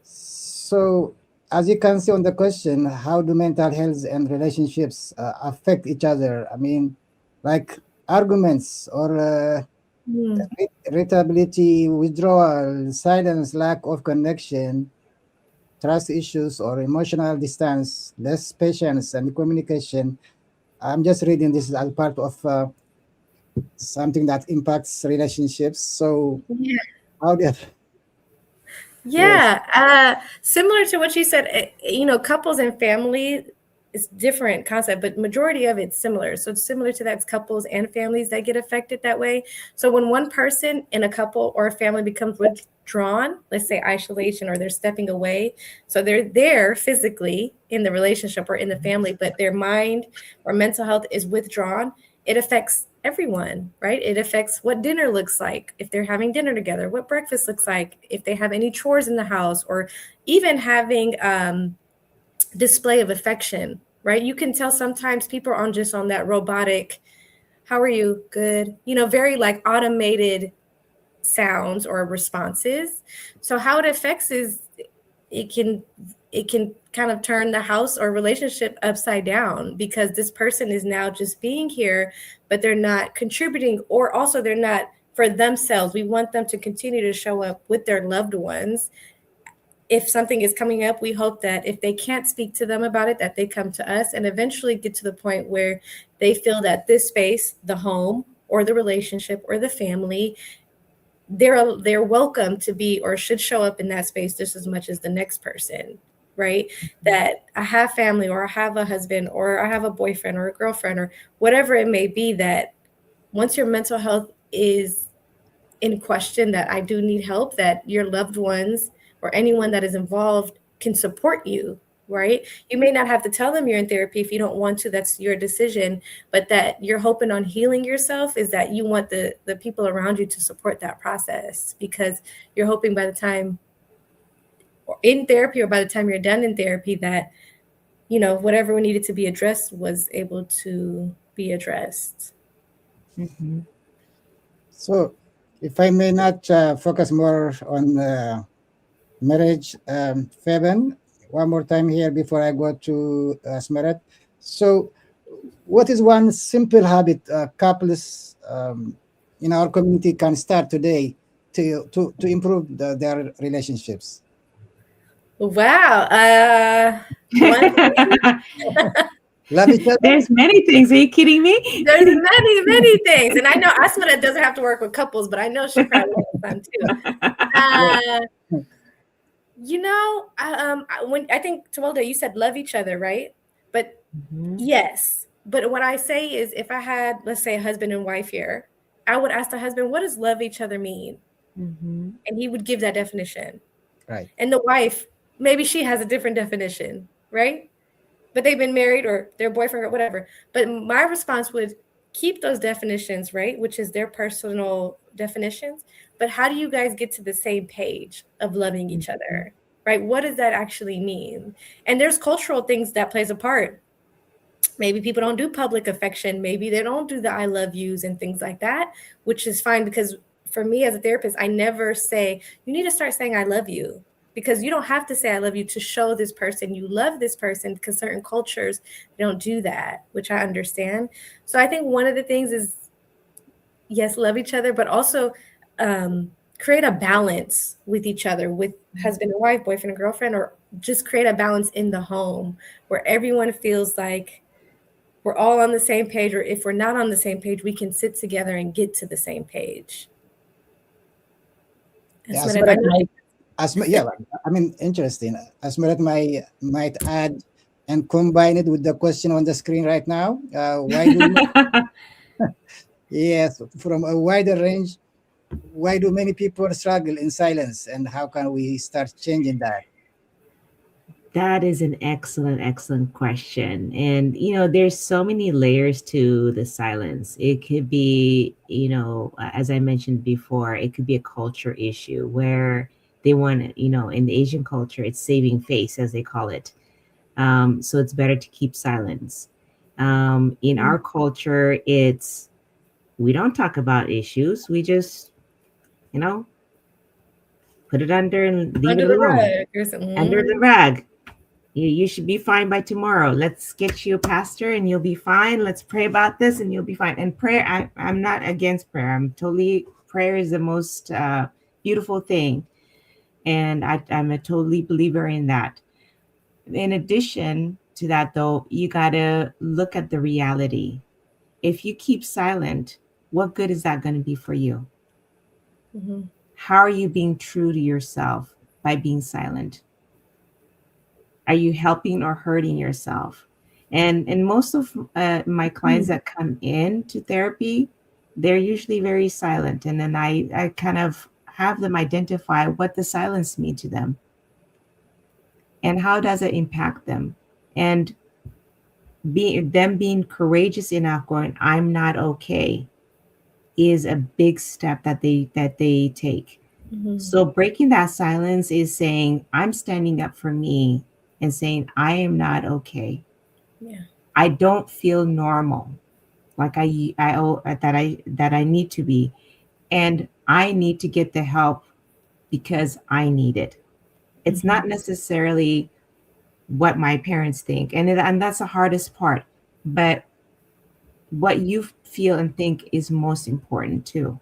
so, as you can see on the question, how do mental health and relationships affect each other? I mean, like arguments or irritability, withdrawal, silence, lack of connection, trust issues, or emotional distance, less patience and communication. I'm just reading this as part of something that impacts relationships. So, Yeah. how do you, yes, Yeah, similar to what you said, couples and family is different concept, but majority of it's similar. So it's similar to that, it's couples and families that get affected that way. So when one person in a couple or a family becomes withdrawn, let's say isolation, or they're stepping away, so they're there physically in the relationship or in the family, but their mind or mental health is withdrawn, it affects everyone, right? It affects what dinner looks like, if they're having dinner together, what breakfast looks like, if they have any chores in the house, or even having display of affection, right? You can tell sometimes people are just on that robotic, how are you? Good. Very like automated sounds or responses. So how it affects is it can kind of turn the house or relationship upside down, because this person is now just being here, but they're not contributing, or also they're not for themselves. We want them to continue to show up with their loved ones. If something is coming up, we hope that if they can't speak to them about it, that they come to us and eventually get to the point where they feel that this space, the home or the relationship or the family, they're welcome to be or should show up in that space just as much as the next person, right? That I have family, or I have a husband, or I have a boyfriend or a girlfriend, or whatever it may be, that once your mental health is in question, that I do need help, that your loved ones or anyone that is involved can support you, right? You may not have to tell them you're in therapy if you don't want to, that's your decision, but that you're hoping on healing yourself is that you want the people around you to support that process, because you're hoping by the time in therapy, or by the time you're done in therapy, that whatever needed to be addressed was able to be addressed. Mhm. so if I may not focus more on marriage, Feven, one more time here before I go to Asmeret. So, what is one simple habit couples in our community can start today to improve their relationships? Wow. One Love each other. There's many things. Are you kidding me? There's many, many things. And I know Asmeret doesn't have to work with couples, but I know she probably has some too. When I think, Tawalda, you said love each other, right? But Mhm. yes. But what I say is, if I had, let's say, a husband and wife here, I would ask the husband, what does love each other mean? Mhm. And he would give that definition. Right. And the wife, maybe she has a different definition, right? But they've been married, or their boyfriend, or whatever. But my response would keep those definitions, right? Which is their personal definitions. But how do you guys get to the same page of loving each other, right? What does that actually mean? And there's cultural things that plays a part. Maybe people don't do public affection. Maybe they don't do the I love yous and things like that, which is fine, because for me as a therapist, I never say, you need to start saying I love you, because you don't have to say I love you to show this person you love this person, because certain cultures don't do that, which I understand. So I think one of the things is, yes, love each other, but also create a balance with each other, with husband and wife, boyfriend and girlfriend, or just create a balance in the home where everyone feels like we're all on the same page, or if we're not on the same page, we can sit together and get to the same page. Yeah, Asmeret, I mean, interesting. Asmeret might add and combine it with the question on the screen right now. Why do Yes, from a wider range, why do many people struggle in silence, and how can we start changing that? That is an excellent, excellent question. And, there's so many layers to the silence. It could be, as I mentioned before, it could be a culture issue where they want, in the Asian culture, it's saving face, as they call it. So it's better to keep silence. In our culture, we don't talk about issues. We just, you know, put it under and leave Under it the alone. rug or something. Under the rag. You should be fine by tomorrow. Let's get you a pastor and you'll be fine. Let's pray about this and you'll be fine. And prayer, I'm not against prayer. Prayer is the most beautiful thing. And I'm a totally believer in that. In addition to that, though, you got to look at the reality. If you keep silent, what good is that going to be for you? Mm-hmm. How are you being true to yourself by being silent? Are you helping or hurting yourself? And most of my clients that come in to therapy, they're usually very silent. And then I kind of have them identify what the silence means to them and how does it impact them. And being courageous enough going, I'm not okay, is a big step that they take. Mm-hmm. So breaking that silence is saying, I'm standing up for me and saying, I am not okay. Yeah. I don't feel normal like that I need to be. And I need to get the help because I need it. It's not necessarily what my parents think. And that's the hardest part. But what you feel and think is most important too.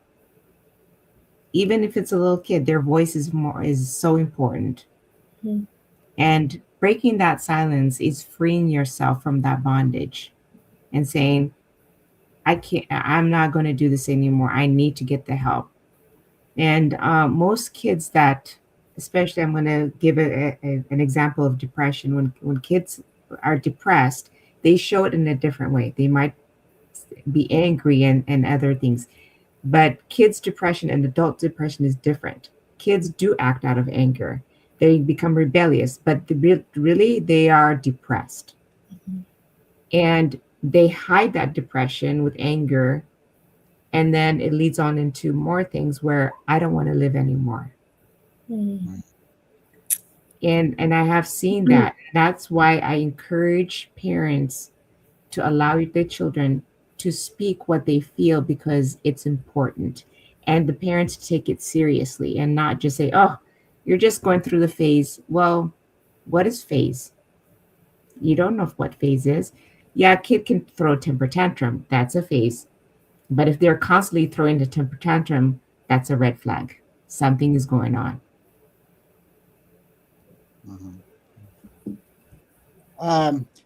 Even if it's a little kid, their voice is so important. Mm-hmm. And breaking that silence is freeing yourself from that bondage and saying, I'm not going to do this anymore. I need to get the help. And most kids that, especially, I'm going to give an example of depression. When kids are depressed, they show it in a different way. They might be angry and other things. But kids' depression and adult depression is different. Kids do act out of anger. They become rebellious, but really they are depressed. Mm-hmm. And they hide that depression with anger. And then it leads on into more things where I don't want to live anymore. Mm-hmm. And I have seen that. That's why I encourage parents to allow their children to speak what they feel because it's important. And the parents take it seriously and not just say, oh, you're just going through the phase. Well, what is phase? You don't know what phase is. Yeah, a kid can throw a temper tantrum. That's a phase. But if they're constantly throwing the temper tantrum, that's a red flag. Something is going on.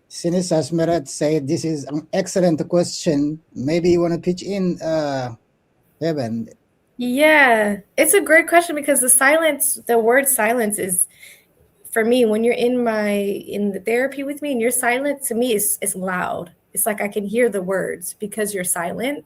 Since Asmeret said this is an excellent question, maybe you want to pitch in, Feven. Yeah, it's a great question because the word silence is, for me, when you're in the therapy with me and you're silent, to me it's loud. It's like I can hear the words because you're silent,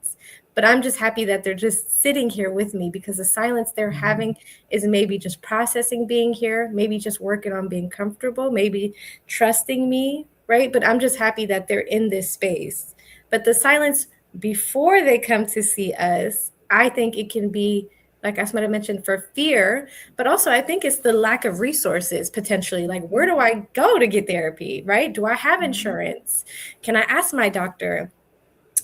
but I'm just happy that they're just sitting here with me because the silence they're having is maybe just processing being here, maybe just working on being comfortable, maybe trusting me, right? But I'm just happy that they're in this space. But the silence before they come to see us, I think it can be, like Asmeta mentioned, for fear, but also I think it's the lack of resources potentially. Like, where do I go to get therapy, right? Do I have insurance? Can I ask my doctor?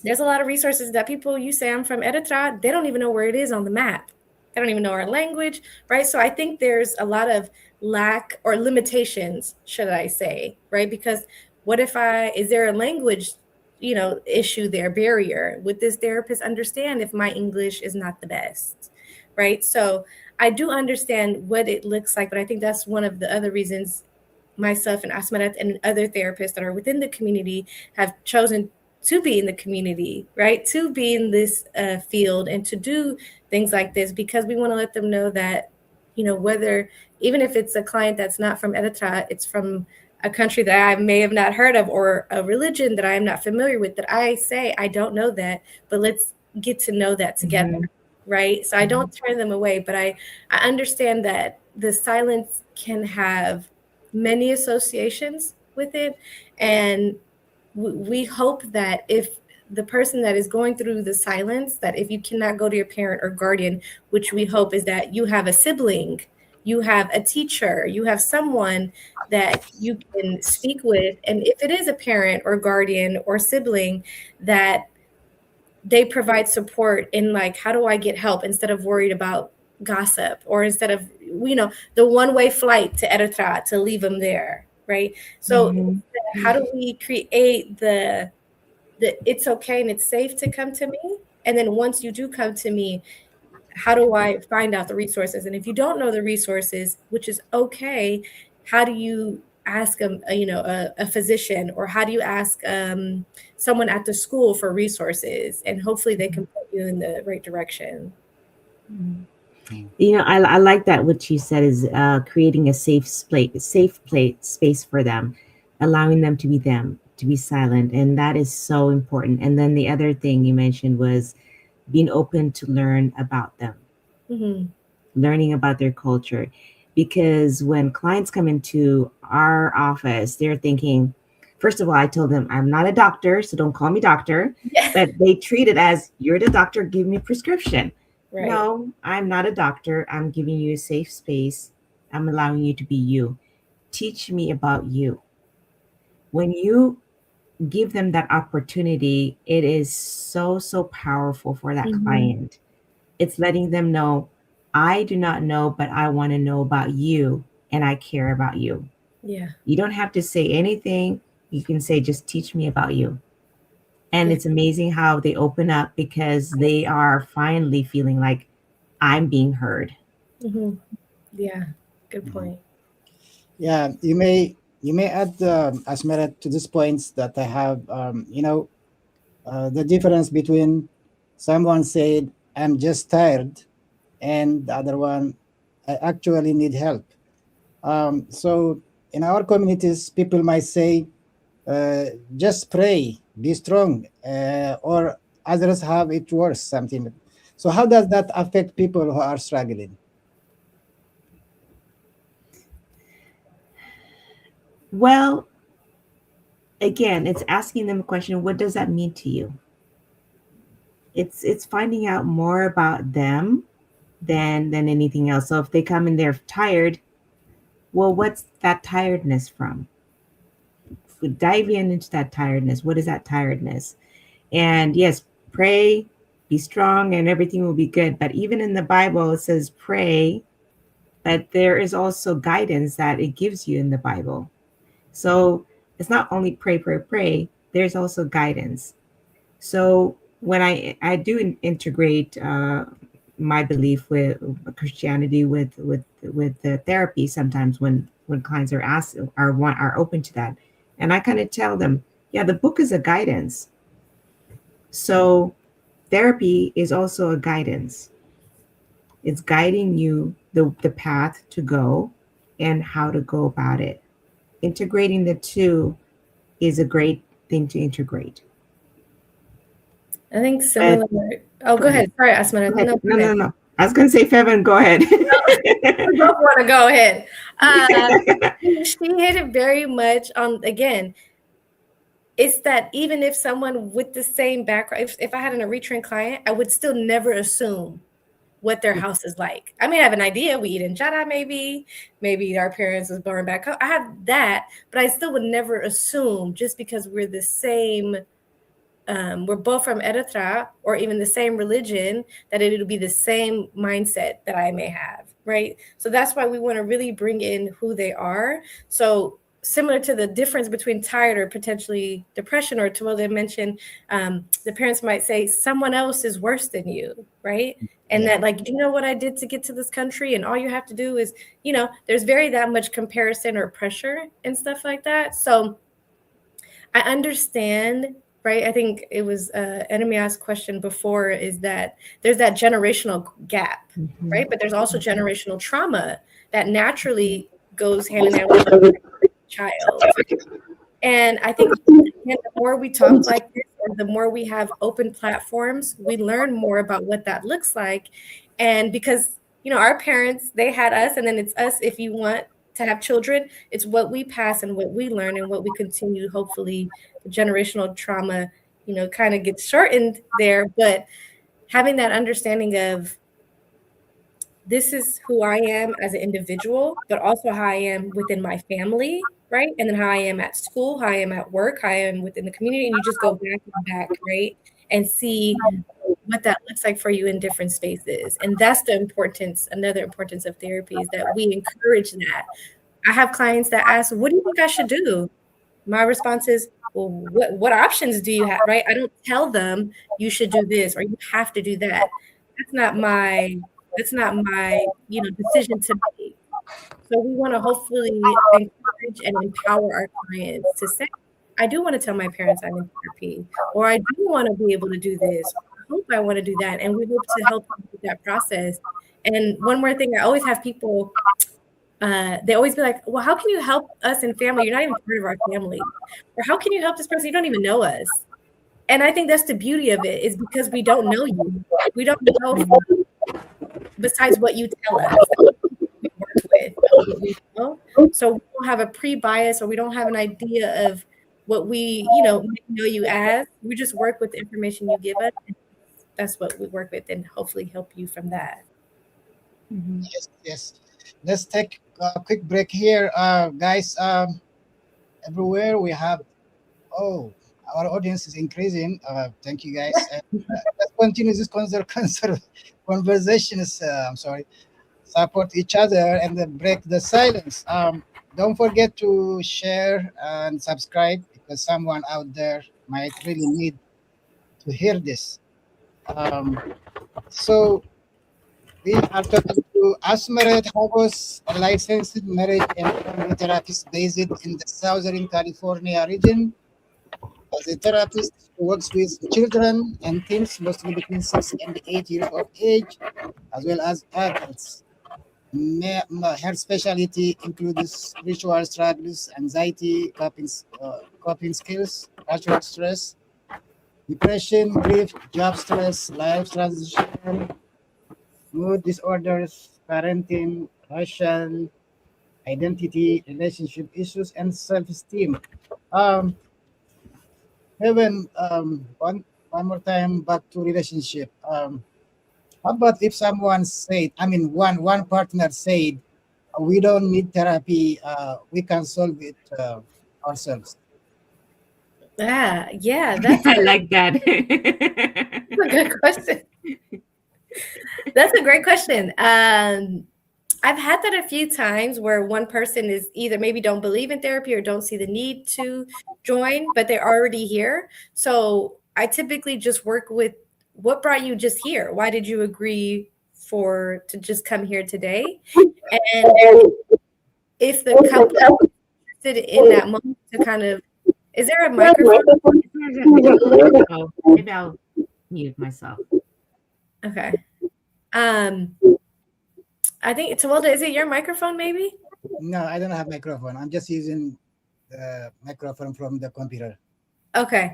There's a lot of resources that people, you say I'm from Eritrea, they don't even know where it is on the map. They don't even know our language, right? So I think there's a lot of lack or limitations, should I say, right? Because what if is there a language issue there, barrier? Would this therapist understand if my English is not the best? Right. So I do understand what it looks like, but I think that's one of the other reasons myself and Asmeret and other therapists that are within the community have chosen to be in the community, right? To be in this field and to do things like this, because we want to let them know that, whether, even if it's a client that's not from Eritrea, it's from a country that I may have not heard of or a religion that I am not familiar with, that I say, I don't know that, but let's get to know that together, right? So I don't turn them away, but I understand that the silence can have many associations with it. And we hope that if the person that is going through the silence, that if you cannot go to your parent or guardian, which we hope is that you have a sibling, you have a teacher, you have someone that you can speak with. And if it is a parent or guardian or sibling, that they provide support in like, how do I get help, instead of worried about gossip, or instead of, the one-way flight to Eritrea to leave them there, right? So how do we create the it's okay and it's safe to come to me? And then once you do come to me, how do I find out the resources? And if you don't know the resources, which is okay, how do you ask a physician, or how do you ask someone at the school for resources? And hopefully they can put you in the right direction. I like that what you said is creating a safe space for them, allowing them, to be silent. And that is so important. And then the other thing you mentioned was being open to learn about them, learning about their culture. Because when clients come into our office, they're thinking, first of all, I told them, I'm not a doctor, so don't call me doctor. But they treat it as, you're the doctor, give me a prescription. Right. No, I'm not a doctor. I'm giving you a safe space. I'm allowing you to be you. Teach me about you. When you give them that opportunity, it is so, so powerful for that client. It's letting them know, I do not know, but I want to know about you, and I care about you. Yeah. You don't have to say anything. You can say, just teach me about you. And it's amazing how they open up, because they are finally feeling like, I'm being heard. Yeah, good point. Yeah, you may add, Asmeret, to these points that I have. The difference between someone said, I'm just tired, and the other one, I actually need help. So in our communities, people might say, just pray, be strong, or others have it worse, something. So how does that affect people who are struggling? Well, again, it's asking them a question, what does that mean to you? It's finding out more about them than anything else. So if they come in there tired, well, what's that tiredness from? Dive into that tiredness. What is that tiredness? And yes, pray, be strong, and everything will be good. But even in the Bible, it says pray, but there is also guidance that it gives you in the Bible. So it's not only pray. There's also guidance. So when I do integrate my belief with Christianity with the therapy, sometimes when clients are asked are open to that, and I kind of tell them, yeah, the book is a guidance. So therapy is also a guidance. It's guiding you the path to go and how to go about it. Integrating the two is a great thing to integrate. I think similar. Go ahead. Sorry, Asmeret. No. I was going to say, Feven, go ahead. We both want to go ahead. She hit it very much on, again, it's that even if someone with the same background, if I had an Eritrean client, I would still never assume what their house is like. I may have an idea. We eat injera, maybe our parents was born back home. I have that, but I still would never assume, just because we're the same, we're both from Eritrea, or even the same religion, that it'll be the same mindset that I may have, right? So that's why we want to really bring in who they are. So similar to the difference between tired or potentially depression, or to what they mentioned, the parents might say, someone else is worse than you, right? And that, like, do you know what I did to get to this country? And all you have to do is, there's that much comparison or pressure and stuff like that. So I understand, right? I think it was Enemia's question before, is that there's that generational gap, right? But there's also generational trauma that naturally goes hand in hand with child. And I think the more we talk like this or the more we have open platforms, we learn more about what that looks like. And because, our parents, they had us, and then it's us if you want to have children. It's what we pass and what we learn and what we continue. Hopefully, the generational trauma, kind of gets shortened there. But having that understanding of this is who I am as an individual, but also how I am within my family, right? And then how I am at school, how I am at work, how I am within the community. And you just go back and back, right? And see what that looks like for you in different spaces. And that's another importance of therapy, is that we encourage that. I have clients that ask, what do you think I should do? My response is, well, what options do you have, right? I don't tell them you should do this or you have to do that. That's not my decision to make. So we want to hopefully encourage and empower our clients to say, I do want to tell my parents I'm in therapy, or I do want to be able to do this. I hope I want to do that. And we hope to help them with that process. And one more thing, I always have people, they always be like, well, how can you help us in family? You're not even part of our family. Or how can you help this person? You don't even know us. And I think that's the beauty of it, is because we don't know you. We don't know besides what you tell us. We work with. So we don't have a pre-bias, or we don't have an idea of what we, know you as. We just work with the information you give us. And that's what we work with, and hopefully help you from that. Mm-hmm. Yes. Let's take a quick break here, guys. Everywhere we have, our audience is increasing. Thank you, guys. Let's continue this conversation. Support each other and then break the silence. Don't forget to share and subscribe, because someone out there might really need to hear this. So we are talking to Asmeret Hagos, a licensed marriage and family therapist based in the Southern California region. As a therapist who works with children and teens, mostly between 6 and 8 years of age, as well as adults. Her specialty includes spiritual struggles, anxiety, coping skills, cultural stress, depression, grief, job stress, life transition, mood disorders, parenting, racial identity, relationship issues, and self-esteem. Heaven, one more time back to relationship. How about if someone said, one partner said, we don't need therapy, we can solve it ourselves? Yeah, that's I like that. a good question. That's a great question. I've had that a few times, where one person is either maybe don't believe in therapy or don't see the need to join, but they're already here. So I typically just work with, what brought you just here? Why did you agree to just come here today? And if the couple is interested in that moment to kind of, is there a microphone? Maybe I'll mute myself. Okay. I think, Tawalda, is it your microphone maybe? No, I don't have microphone. I'm just using the microphone from the computer. Okay.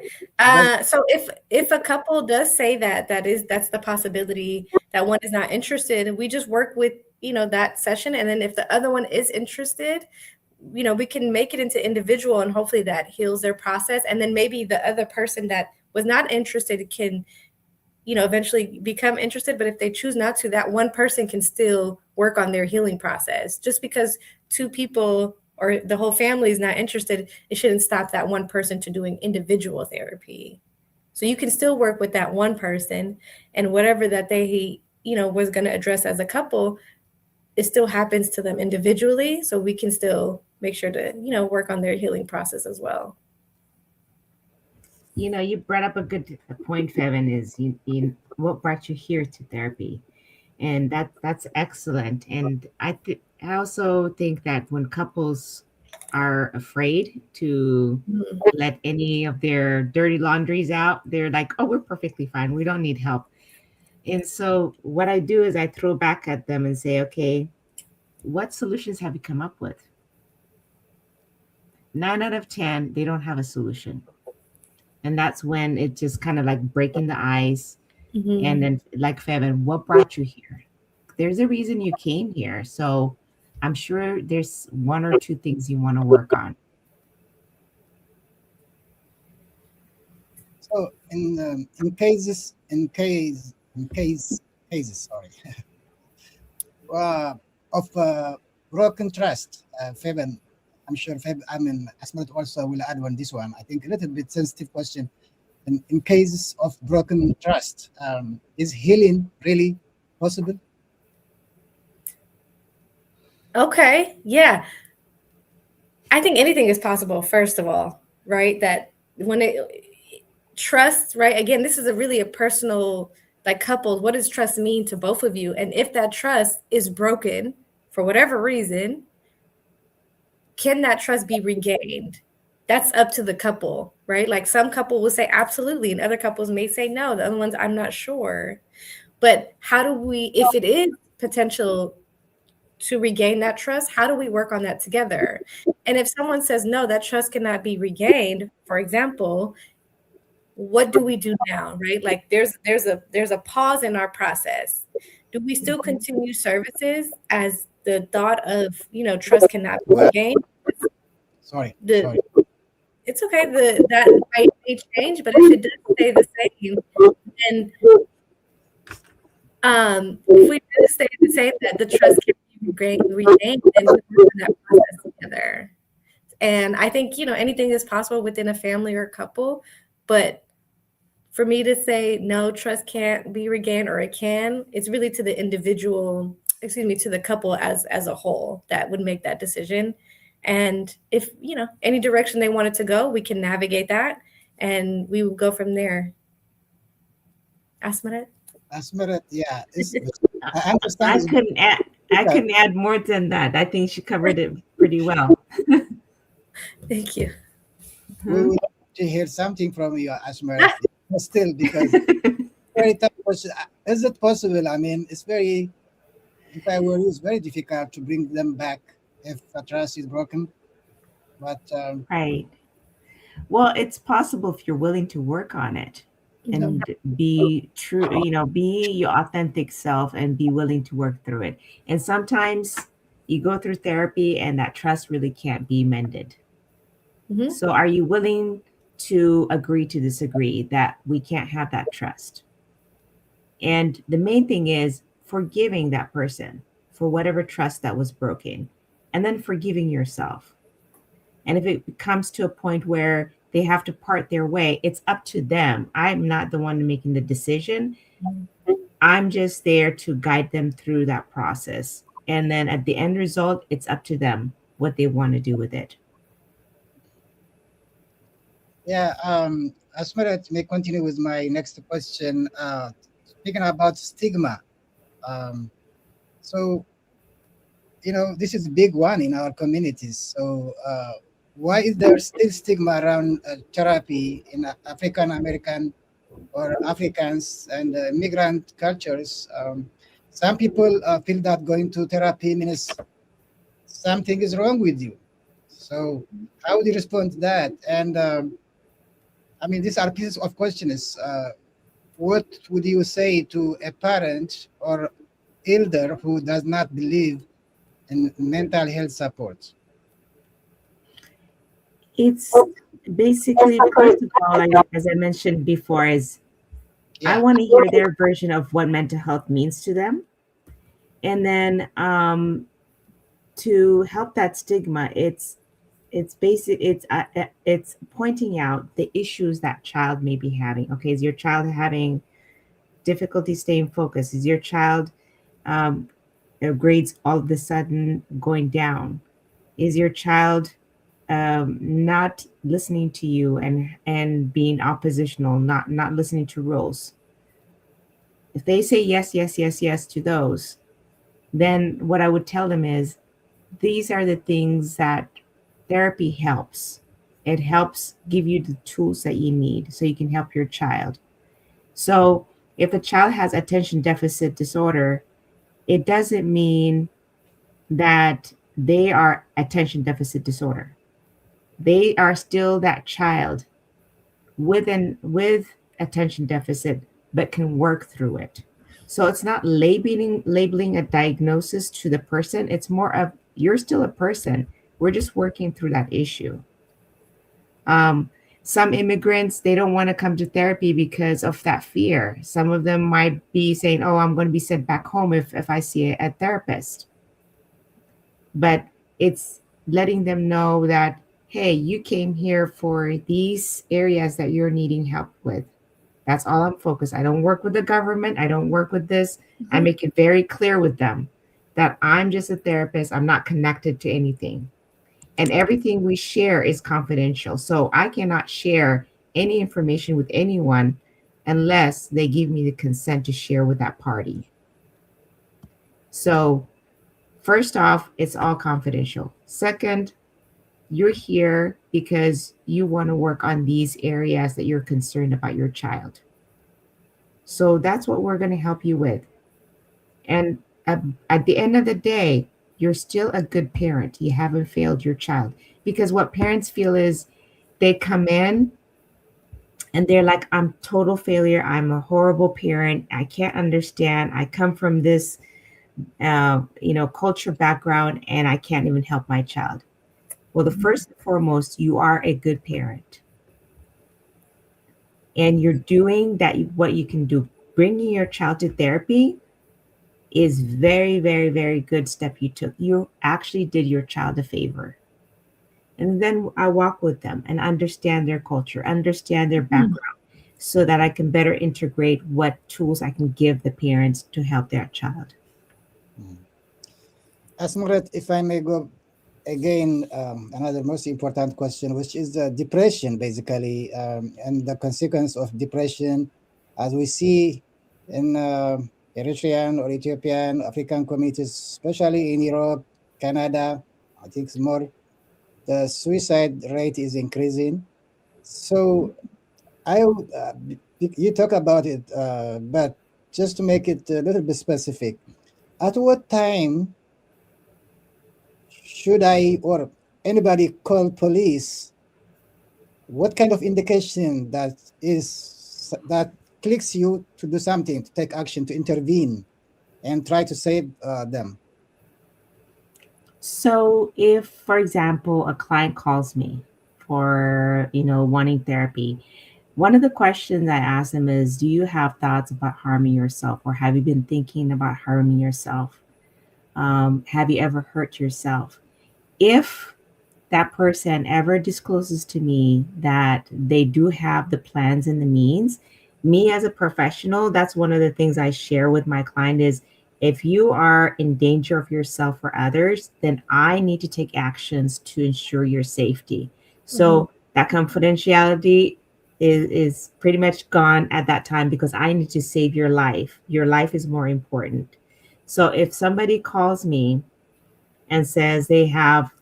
So if a couple does say that's the possibility, that one is not interested, we just work with, that session. And then if the other one is interested, we can make it into individual, and hopefully that heals their process. And then maybe the other person that was not interested can, eventually become interested. But if they choose not to, that one person can still work on their healing process. Just because two people or the whole family is not interested, it shouldn't stop that one person to doing individual therapy. So you can still work with that one person, and whatever that they, was going to address as a couple, it still happens to them individually. So we can still make sure to, work on their healing process as well. You brought up a good point, Feven, is what brought you here to therapy. And that's excellent. And I also think that when couples are afraid to let any of their dirty laundries out, they're like, oh, we're perfectly fine. We don't need help. And so what I do is I throw back at them and say, okay, what solutions have you come up with? 9 out of 10, they don't have a solution. And that's when it's just kind of like breaking the ice. Mhm. And then, like Feven, what brought you here? There's a reason you came here. So I'm sure there's one or two things you want to work on. So in cases, sorry, of broken trust, Feven, I'm sure Feven, I mean, Asmeret also will add on this one. I think a little bit sensitive question. In cases of broken trust, is healing really possible? Okay. Yeah. I think anything is possible, first of all, right? That when it trust, right? Again, this is a really a personal, like couples, what does trust mean to both of you? And if that trust is broken for whatever reason, can that trust be regained? That's up to the couple, right? Like some couple will say absolutely, and other couples may say no. The other ones, I'm not sure. But how do we, if it is potential to regain that trust, how do we work on that together? And if someone says no, that trust cannot be regained, for example, what do we do now, right? Like there's a pause in our process. Do we still continue services as the thought of, trust cannot be regained? Sorry, The sorry. It's okay, that may change, but if it does stay the same, then if we do stay the same, that the trust can be regained, then we work on that process together. And I think, anything is possible within a family or a couple, but for me to say no, trust can't be regained or it can, it's really to the individual, to the couple as a whole that would make that decision. And if, any direction they wanted to go, we can navigate that and we will go from there. Asmeret? Asmeret, yeah, I I understand. couldn't add. I couldn't add more than that. I think she covered it pretty well. Thank you. We would like to hear something from you, Asmeret, still, because very tough question. Is it possible? I mean, it's very, if I were you, it's very difficult to bring them back if a trust is broken. But Right. Well, it's possible if you're willing to work on it Mhm. and be true, be your authentic self and be willing to work through it. And sometimes you go through therapy and that trust really can't be mended. Mhm. So are you willing to agree to disagree that we can't have that trust? And the main thing is forgiving that person for whatever trust that was broken and then forgiving yourself. And if it comes to a point where they have to part their way, it's up to them. I'm not the one making the decision. I'm just there to guide them through that process. And then at the end result, it's up to them what they want to do with it. yeah, Asmeret may continue with my next question. Speaking about stigma, um, so this is a big one in our communities. So why is there still stigma around therapy in African American or Africans and migrant cultures? Some people feel that going to therapy means something is wrong with you. So how would you respond to that? And I mean, these are pieces of questions. What would you say to a parent or elder who does not believe in mental health support? It's basically, first of all, as I mentioned before, is I Yeah, want to hear their version of what mental health means to them. And then to help that stigma, it's pointing out the issues that child may be having. Okay, is your child having difficulty staying focused? Is your child their grades all of a sudden going down? Is your child not listening to you and being oppositional, not listening to rules? If they say yes, yes, yes, yes to those, then what I would tell them is these are the things that therapy helps. It helps give you the tools that you need so you can help your child. So if a child has attention deficit disorder, it doesn't mean that they are attention deficit disorder. They are still that child with attention deficit, but can work through it. So it's not labeling a diagnosis to the person. It's more of, you're still a person. We're just working through that issue. Some immigrants, they don't want to come to therapy because of that fear. Some of them might be saying, oh, I'm going to be sent back home if I see a therapist. But it's letting them know that, hey, you came here for these areas that you're needing help with. That's all I'm focused. I don't work with the government. I don't work with this. Mm-hmm. I make it very clear with them that I'm just a therapist. I'm not connected to anything. And everything we share is confidential. So I cannot share any information with anyone unless they give me the consent to share with that party. So first off, it's all confidential. Second, you're here because you want to work on these areas that you're concerned about your child. So that's what we're going to help you with. And at the end of the day, you're still a good parent. You haven't failed your child. Because what parents feel is they come in and they're like, I'm total failure. I'm a horrible parent. I can't understand. I come from this, culture background, and I can't even help my child. Well, the first and foremost, you are a good parent. And you're doing that, what you can do. Bringing your child to therapy is very, very, very good step you took. You actually did your child a favor. And then I walk with them and understand their culture, understand their background, so that I can better integrate what tools I can give the parents to help their child. Asmeret, if I may go again, another most important question, which is depression, basically, and the consequence of depression, as we see in Eritrean or Ethiopian, African communities, especially in Europe, Canada, I think it's more, the suicide rate is increasing. So you talk about it, but just to make it a little bit specific, at what time should I or anybody call police? What kind of indication that clicks you to do something, to take action, to intervene, and try to save them? So if, for example, a client calls me for, wanting therapy, one of the questions I ask them is, do you have thoughts about harming yourself, or have you been thinking about harming yourself? Have you ever hurt yourself? If that person ever discloses to me that they do have the plans and the means, me as a professional, that's one of the things I share with my client is, if you are in danger of yourself or others, then I need to take actions to ensure your safety. So that confidentiality is pretty much gone at that time, because I need to save your life. Your life is more important. So if somebody calls me and says they have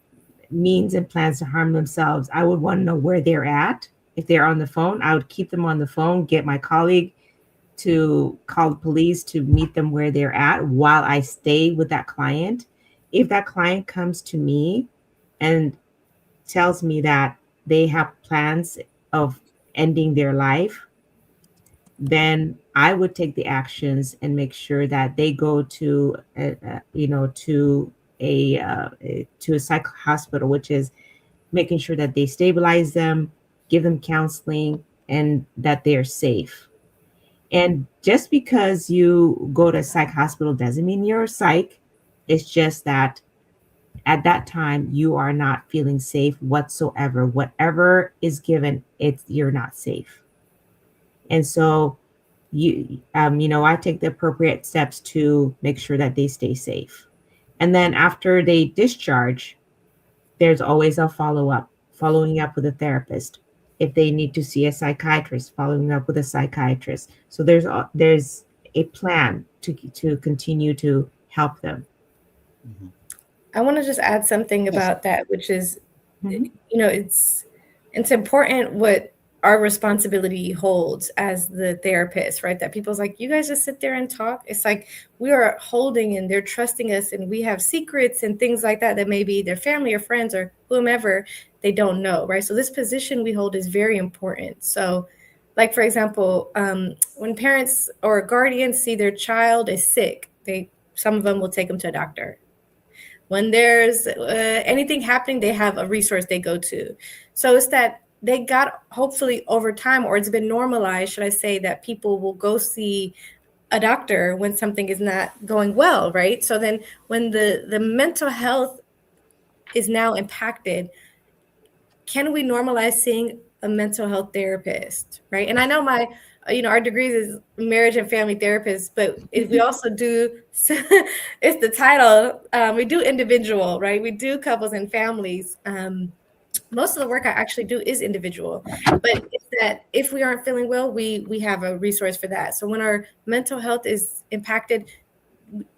means and plans to harm themselves, I would want to know where they're at. If they're on the phone, I would keep them on the phone, get my colleague to call the police to meet them where they're at while I stay with that client. If that client comes to me and tells me that they have plans of ending their life, then I would take the actions and make sure that they go to a psych hospital, which is making sure that they stabilize them, give them counseling, and that they're safe. And just because you go to a psych hospital doesn't mean you're a psych. It's just that at that time you are not feeling safe whatsoever. Whatever is given, you're not safe. And so I take the appropriate steps to make sure that they stay safe. And then after they discharge, there's always a following up with a therapist. If they need to see a psychiatrist, following up with a psychiatrist. So there's a plan to continue to help them. I want to just add something about that, which is, it's important what our responsibility holds as the therapist, right? That people's like, you guys just sit there and talk. It's like we are holding and they're trusting us, and we have secrets and things like that maybe their family or friends or whomever they don't know, right? So this position we hold is very important. So like for example, when parents or guardians see their child is sick, some of them will take them to a doctor. When there's anything happening, they have a resource they go to. So it's that they got, hopefully over time, or it's been normalized, should I say, that people will go see a doctor when something is not going well, right? So then when the mental health is now impacted, can we normalize seeing a mental health therapist, right? And I know our degrees is marriage and family therapist, but we also do, it's the title, we do individual, right? We do couples and families. Most of the work I actually do is individual, but it's that if we aren't feeling well, we have a resource for that. So when our mental health is impacted,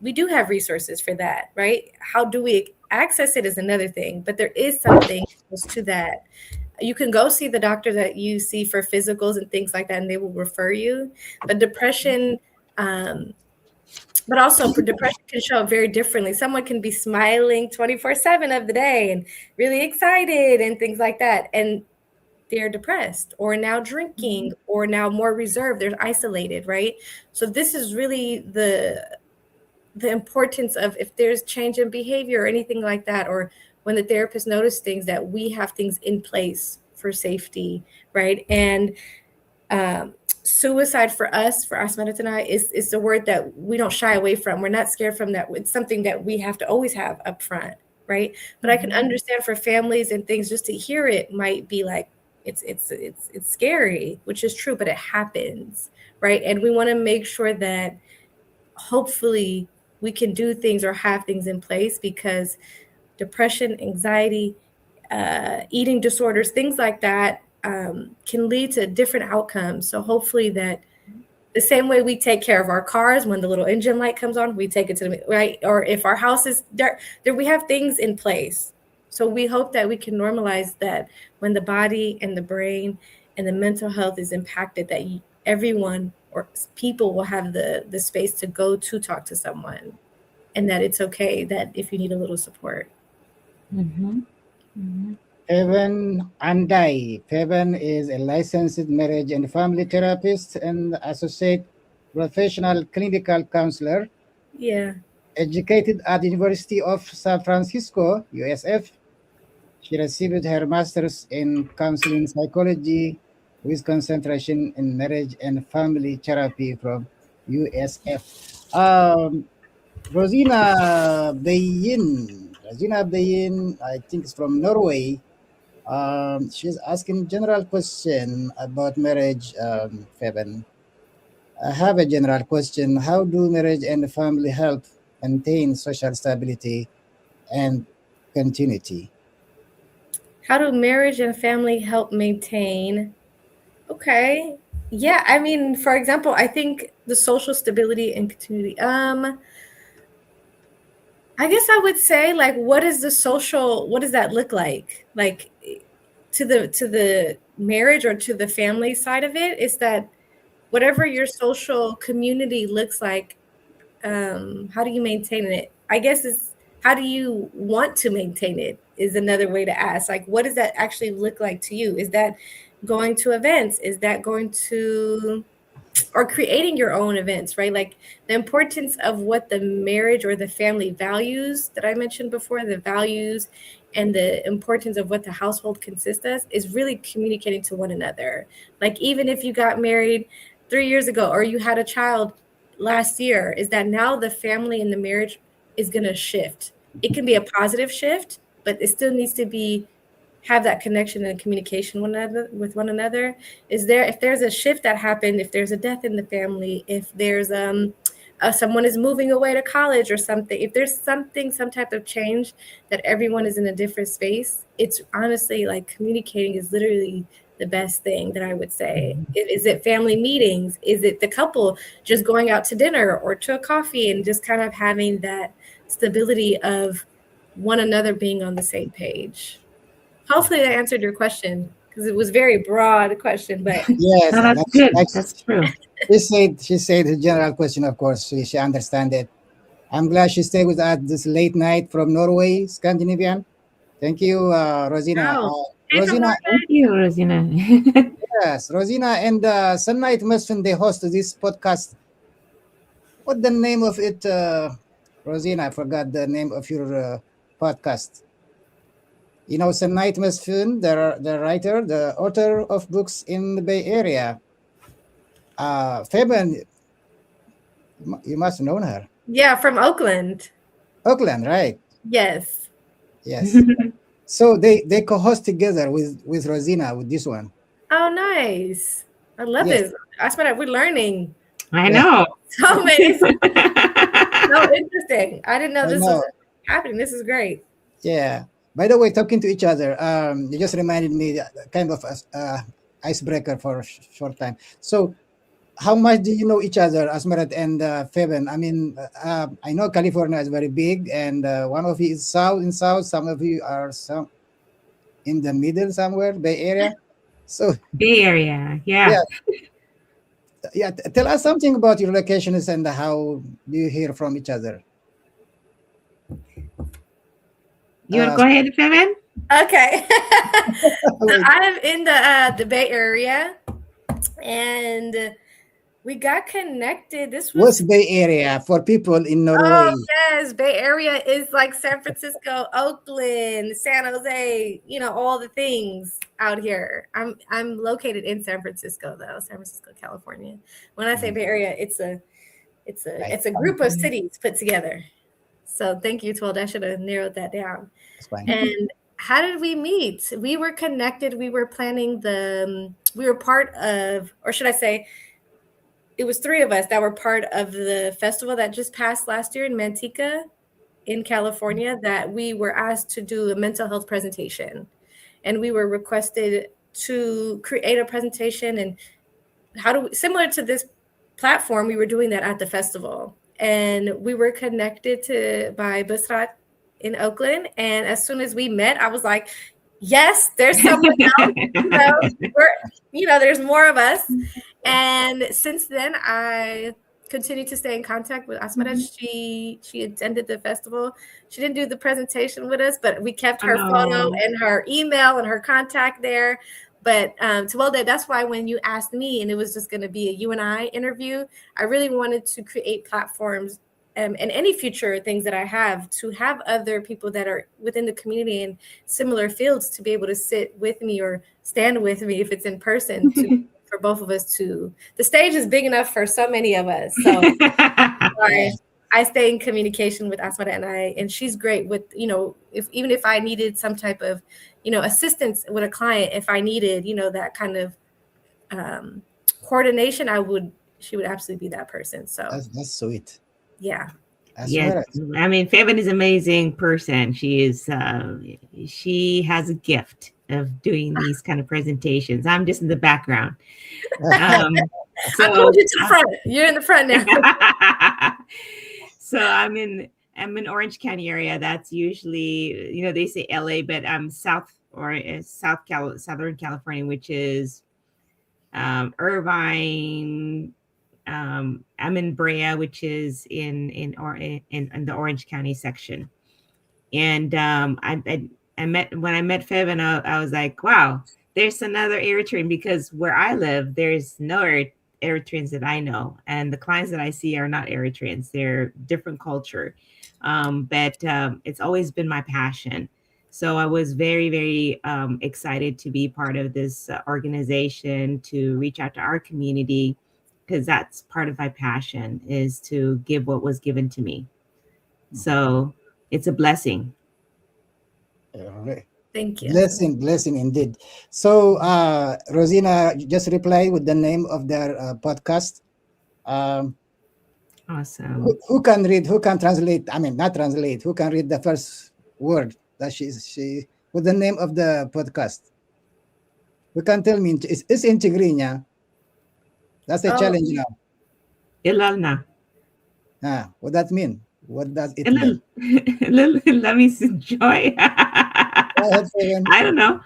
we do have resources for that, right? How do we access it is another thing, but there is something to that. You can go see the doctor that you see for physicals and things like that, and they will refer you. But depression, but also depression can show up very differently. Someone can be smiling 24/7 of the day and really excited and things like that, and they're depressed or now drinking or now more reserved. They're isolated, right? So this is really the importance of, if there's change in behavior or anything like that, or when the therapist notices things, that we have things in place for safety, right? And suicide for us, for Asmeret and I, is the word that we don't shy away from. We're not scared from that. It's something that we have to always have up front, right? But I can understand for families and things, just to hear it might be like, it's scary, which is true, but it happens, right? And we want to make sure that hopefully we can do things or have things in place, because depression, anxiety, eating disorders, things like that can lead to different outcomes. So hopefully that the same way we take care of our cars, when the little engine light comes on, we take it to the right. Or if our house is dark, there we have things in place. So we hope that we can normalize that when the body and the brain and the mental health is impacted, that everyone or people will have the space to go to talk to someone, and that it's okay that if you need a little support. Feven Andai. Feven is a licensed marriage and family therapist and associate professional clinical counselor. Yeah. Educated at the University of San Francisco, USF. She received her master's in counseling psychology with concentration in marriage and family therapy from USF. Rosina Beyin, I think is from Norway. She's asking general question about marriage, Feven. I have a general question. How do marriage and family help maintain social stability and continuity? How do marriage and family help maintain? Okay. Yeah, I mean, for example, I think the social stability and continuity. I guess I would say, like, what does that look like? Like to the marriage or to the family side of it, is that whatever your social community looks like, how do you maintain it? I guess it's, how do you want to maintain it is another way to ask. Like, what does that actually look like to you? Is that going to events? Is that going to, or creating your own events, right? Like the importance of what the marriage or the family values that I mentioned before, the values and the importance of what the household consists of, is really communicating to one another. Like, even if you got married 3 years ago or you had a child last year, is that now the family and the marriage is going to shift. It can be a positive shift, but it still needs to have that connection and communication with one another. If there's a shift that happened, if there's a death in the family, if there's someone is moving away to college or something, if there's some type of change that everyone is in a different space, it's honestly like communicating is literally the best thing that I would say. Is it family meetings? Is it the couple just going out to dinner or to a coffee and just kind of having that stability of one another being on the same page? Hopefully that answered your question, because it was very broad question, but yes, no, that's good. That's true. She said the general question, of course, she understand it. I'm glad she stayed with us this late night from Norway, Scandinavian. Thank you, Rosina. Oh, Rosina, thank you, Rosina. Yes, Rosina and Sunlight Mesfin, they host this podcast. What the name of it, Rosina? I forgot the name of your podcast. You know, Sunlight Mesfin, the writer, the author of books in the Bay Area. Feven, you must have known her. Yeah, from Oakland. Oakland, right? Yes. Yes. So they co-host together with Rosina with this one. Oh, nice. I love Yes. this. I swear we're learning I Yeah. know. so many. So interesting. I didn't know I this know. was happening. This is great. Yeah. By the way, talking to each other, you just reminded me kind of icebreaker for a short time. So, how much do you know each other, Asmeret and Feven? I mean, I know California is very big, and one of you is south in south. Some of you are some in the middle somewhere, Bay Area. So, Bay Area. Yeah. yeah, tell us something about your locations and how do you hear from each other. You want to go ahead, Feven? Okay. Wait. I'm in the Bay Area, and we got connected. This What's was Bay Area for people in Norway? yes, Bay Area is like San Francisco, Oakland, San Jose, you know, all the things out here. I'm located in San Francisco though, San Francisco, California. When I say Bay Area, it's a group of cities put together. So thank you, Twelve. I should have narrowed that down. That's fine. And how did we meet? We were connected. We were planning we were part of, or should I say, it was three of us that were part of the festival that just passed last year in Manteca in California, that we were asked to do a mental health presentation. And we were requested to create a presentation, and similar to this platform, we were doing that at the festival. And we were connected by Busrat in Oakland. And as soon as we met, I was like, yes, there's someone else. There's more of us. And since then, I continued to stay in contact with Asmeret. She attended the festival. She didn't do the presentation with us, but we kept her photo and her email and her contact there. But that's why when you asked me, and it was just going to be a you and I interview, I really wanted to create platforms and any future things that I have to have other people that are within the community in similar fields to be able to sit with me or stand with me if it's in person for both of us to. The stage is big enough for so many of us. So I stay in communication with Asmeret, and she's great with, even if I needed some type of, assistance with a client, if I needed, that kind of coordination, she would absolutely be that person. So that's sweet. Yeah. Yes. I mean, Feven is an amazing person. She is, she has a gift of doing these kind of presentations. I'm just in the background. I pulled you to front. You're in the front now. So I'm in Orange County area. That's usually, they say LA, but I'm Southern California, which is Irvine. I'm in Brea, which is in the Orange County section. And when I met Feven, I was like, wow, there's another Eritrean, because where I live, there's no Eritreans that I know. And the clients that I see are not Eritreans. They're different culture. But it's always been my passion. So I was very, very excited to be part of this organization, to reach out to our community, because that's part of my passion, is to give what was given to me. So it's a blessing. Thank you. Blessing indeed. So Rosina just replied with the name of their podcast. Awesome. Who can read? Who can translate? I mean, not translate. Who can read the first word that she with the name of the podcast? Who can tell me? It's in Tigrinya. That's the challenge now. Ilalna. What that mean? What does it mean? Let me enjoy. I don't know.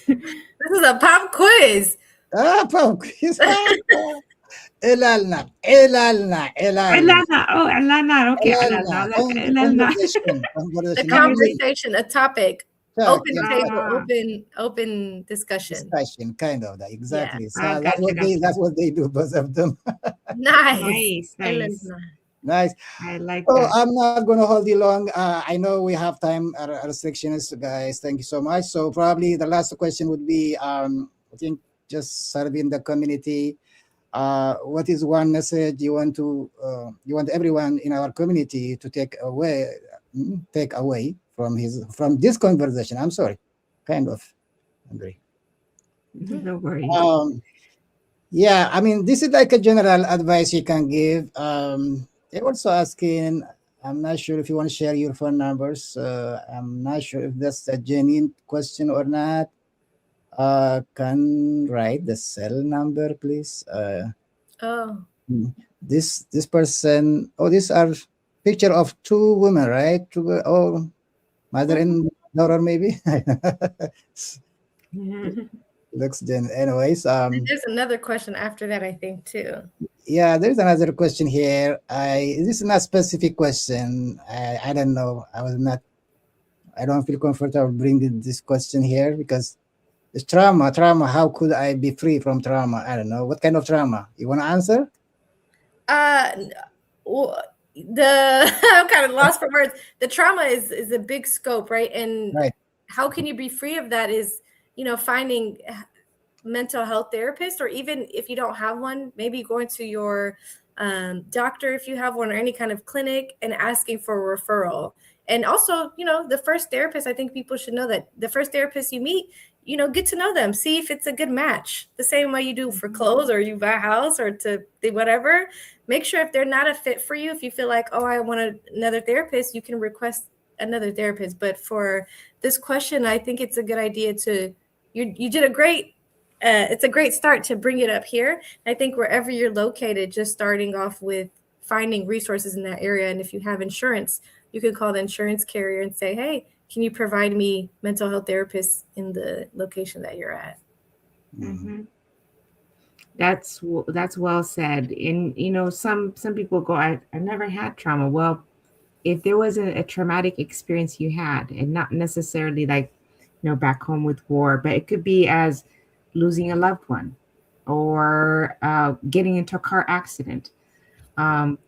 This is a pop quiz. Pop quiz. Ilalna. Oh, Ilalna. Okay. Conversation. The conversation, a topic. Open Yeah, table, Ah, open discussion. discussion, kind of that. Yeah. Exactly. So gotcha, that's gotcha. what they do, both of them. Nice. Nice, I love nice. that. Nice. I like So that. I'm not going to hold you long. I know we have time restrictions, guys. Thank you so much. So probably the last question would be, I think, just serving the community. What is one message you want everyone in our community to take away from this conversation? I'm sorry, kind of angry. No worries. Yeah, I mean, this is like a general advice you can give. They're also asking, I'm not sure if you want to share your phone numbers. I'm not sure if that's a genuine question or not. Can write the cell number, please. Oh. This person. Oh, these are picture of two women, right? Oh, mother and daughter, maybe. Looks gen. Anyways, There's another question after that, I think, too. yeah, there's another question here. This is not specific question. I don't know. I don't feel comfortable bringing this question here because it's trauma. How could I be free from trauma? I don't know. What kind of trauma? You want to answer? Well, I'm kind of lost for words. The trauma is a big scope, right? And Right. how can you be free of that is, finding mental health therapist, or even if you don't have one, maybe going to your doctor if you have one, or any kind of clinic, and asking for a referral. And also, the first therapist, I think people should know that the first therapist you meet, get to know them, see if it's a good match, the same way you do for clothes, or you buy a house, or to whatever. Make sure if they're not a fit for you, if you feel like, oh, I want another therapist, you can request another therapist. But for this question, I think it's a good idea you did a great it's a great start to bring it up here. I think wherever you're located, just starting off with finding resources in that area. And if you have insurance, you can call the insurance carrier and say, hey, can you provide me mental health therapists in the location that you're at? Mm-hmm. That's well said. And some people go, I've never had trauma. Well, if there was a traumatic experience you had, and not necessarily like back home with war, but it could be as losing a loved one, or getting into a car accident,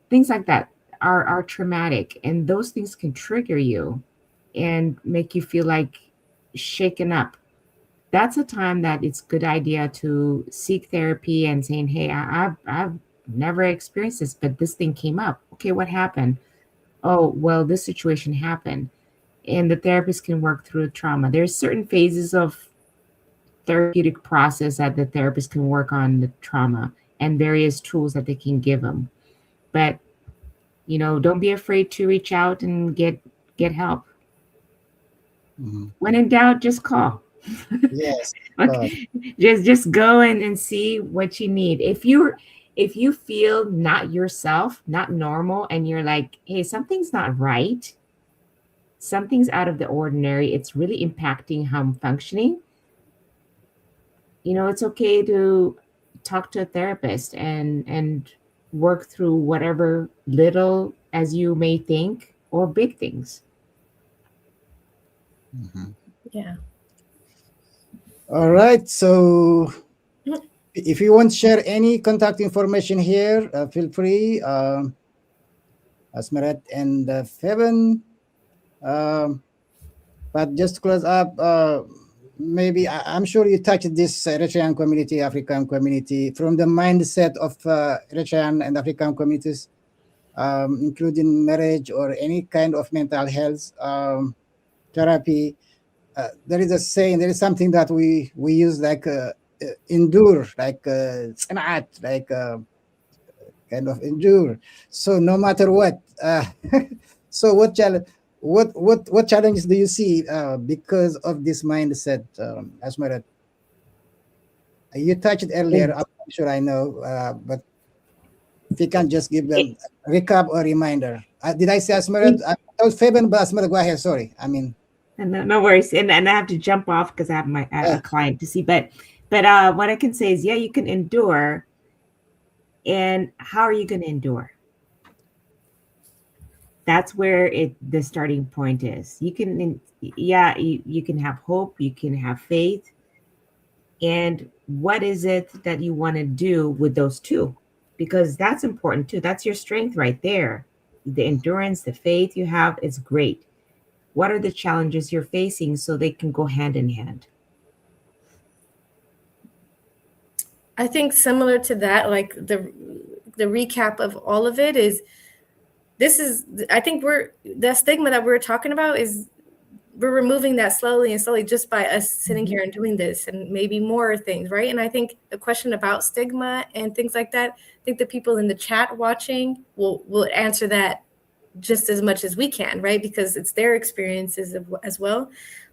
things like that are traumatic, and those things can trigger you and make you feel like shaken up. That's a time that it's a good idea to seek therapy and saying, hey, I've never experienced this, but this thing came up. Okay, what happened? Oh, well, this situation happened. And the therapist can work through trauma. There's certain phases of therapeutic process that the therapist can work on the trauma, and various tools that they can give them. But don't be afraid to reach out and get help. Mhm. When in doubt, just call. Yes. Okay, just go and see what you need. If you feel not yourself, not normal, and you're like, hey, something's not right, something's out of the ordinary, it's really impacting how I'm functioning, it's okay to talk to a therapist and work through whatever little as you may think, or big things. Mhm. Yeah. All right. So if you want to share any contact information here, feel free. Asmeret and Feven. Um, but just to close up, maybe I'm sure you touched this Eritrean community, African community, from the mindset of Eritrean and African communities, including marriage or any kind of mental health therapy. There is a saying, there is something that we use like endure, like صنعت, like kind of endure. So no matter what. So what challenges do you see because of this mindset, Asmara? You touched it earlier. And I'm not sure I know, but if you can just give them a recap or reminder. Did I say Asmara? I was Fabian, but Asmara, go ahead. Sorry. I mean, no worries. And I have to jump off because I have my yeah. a client to see. But what I can say is, yeah, you can endure. And how are you going to endure? That's where the starting point is. You can, yeah, you can have hope, you can have faith. And what is it that you want to do with those two? Because that's important too. That's your strength right there. The endurance, the faith you have is great. What are the challenges you're facing so they can go hand in hand? I think similar to that, like the recap of all of it is, I think the stigma that we're talking about is we're removing that slowly and slowly just by us sitting here and doing this, and maybe more things, right? And I think the question about stigma and things like that, I think the people in the chat watching will answer that just as much as we can, right? Because it's their experiences as well.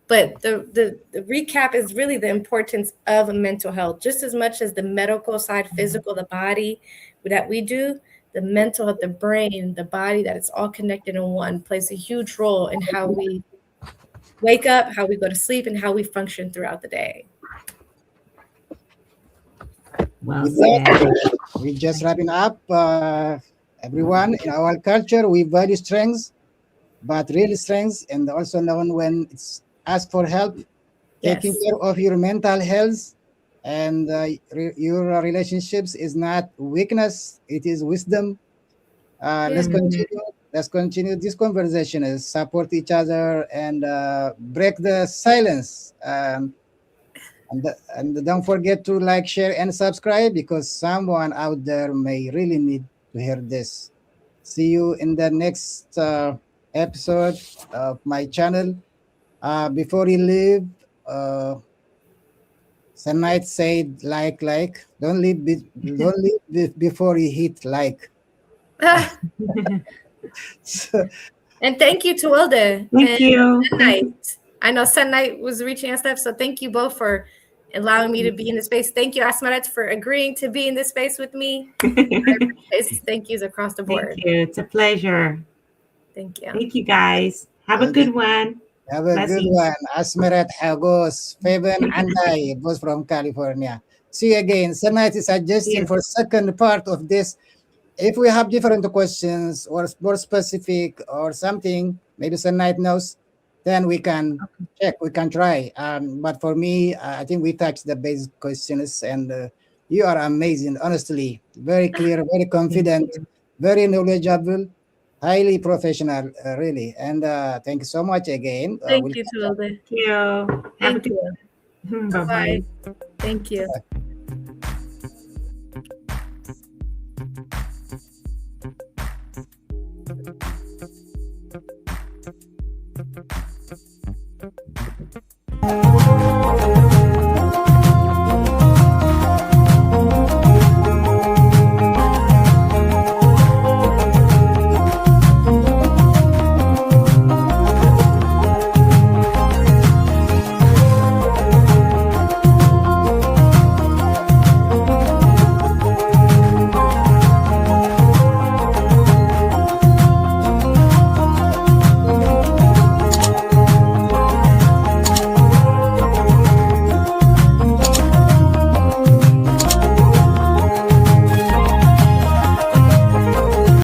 But the recap is really the importance of mental health, just as much as the medical side, physical, the body that we do, the mental health, the brain, the body, that it's all connected in one, plays a huge role in how we wake up, how we go to sleep, and how we function throughout the day. Well With said. that, we're just wrapping up. Everyone, in our culture, we value strengths, but real strengths, and also known when it's ask for help, taking Yes. care of your mental health and your relationships is not weakness, it is wisdom. Let's Yeah. continue. Let's continue this conversation. Support each other and break the silence. And don't forget to like, share, and subscribe because someone out there may really need to hear this. See you in the next episode of my channel. Before you leave, Sunlight said like. Don't leave, don't leave before you hit like. So, And thank you to Wilda Thank you. Sunnight. I know Sunnight was reaching out stuff, so thank you both for allowing me to be in this space. Thank you, Asmeret, for agreeing to be in this space with me. Thank yous across the board. Thank you. It's a pleasure. Thank you. Thank you, guys. Have a okay. good one. Have a good Blessings. one. Asmeret, Hagos, Feven, and I, both from California. See you again. Sunlight is suggesting Yes. for second part of this. If we have different questions or more specific or something, maybe Sunlight knows, then we can check, we can try. But for me, I think we touched the basic questions, and you are amazing, honestly. Very clear, very confident, very knowledgeable, highly professional, really. And thank you so much again. Thank you, Wilda. Thank you. Have a Thank good you. one. Bye-bye. Thank you.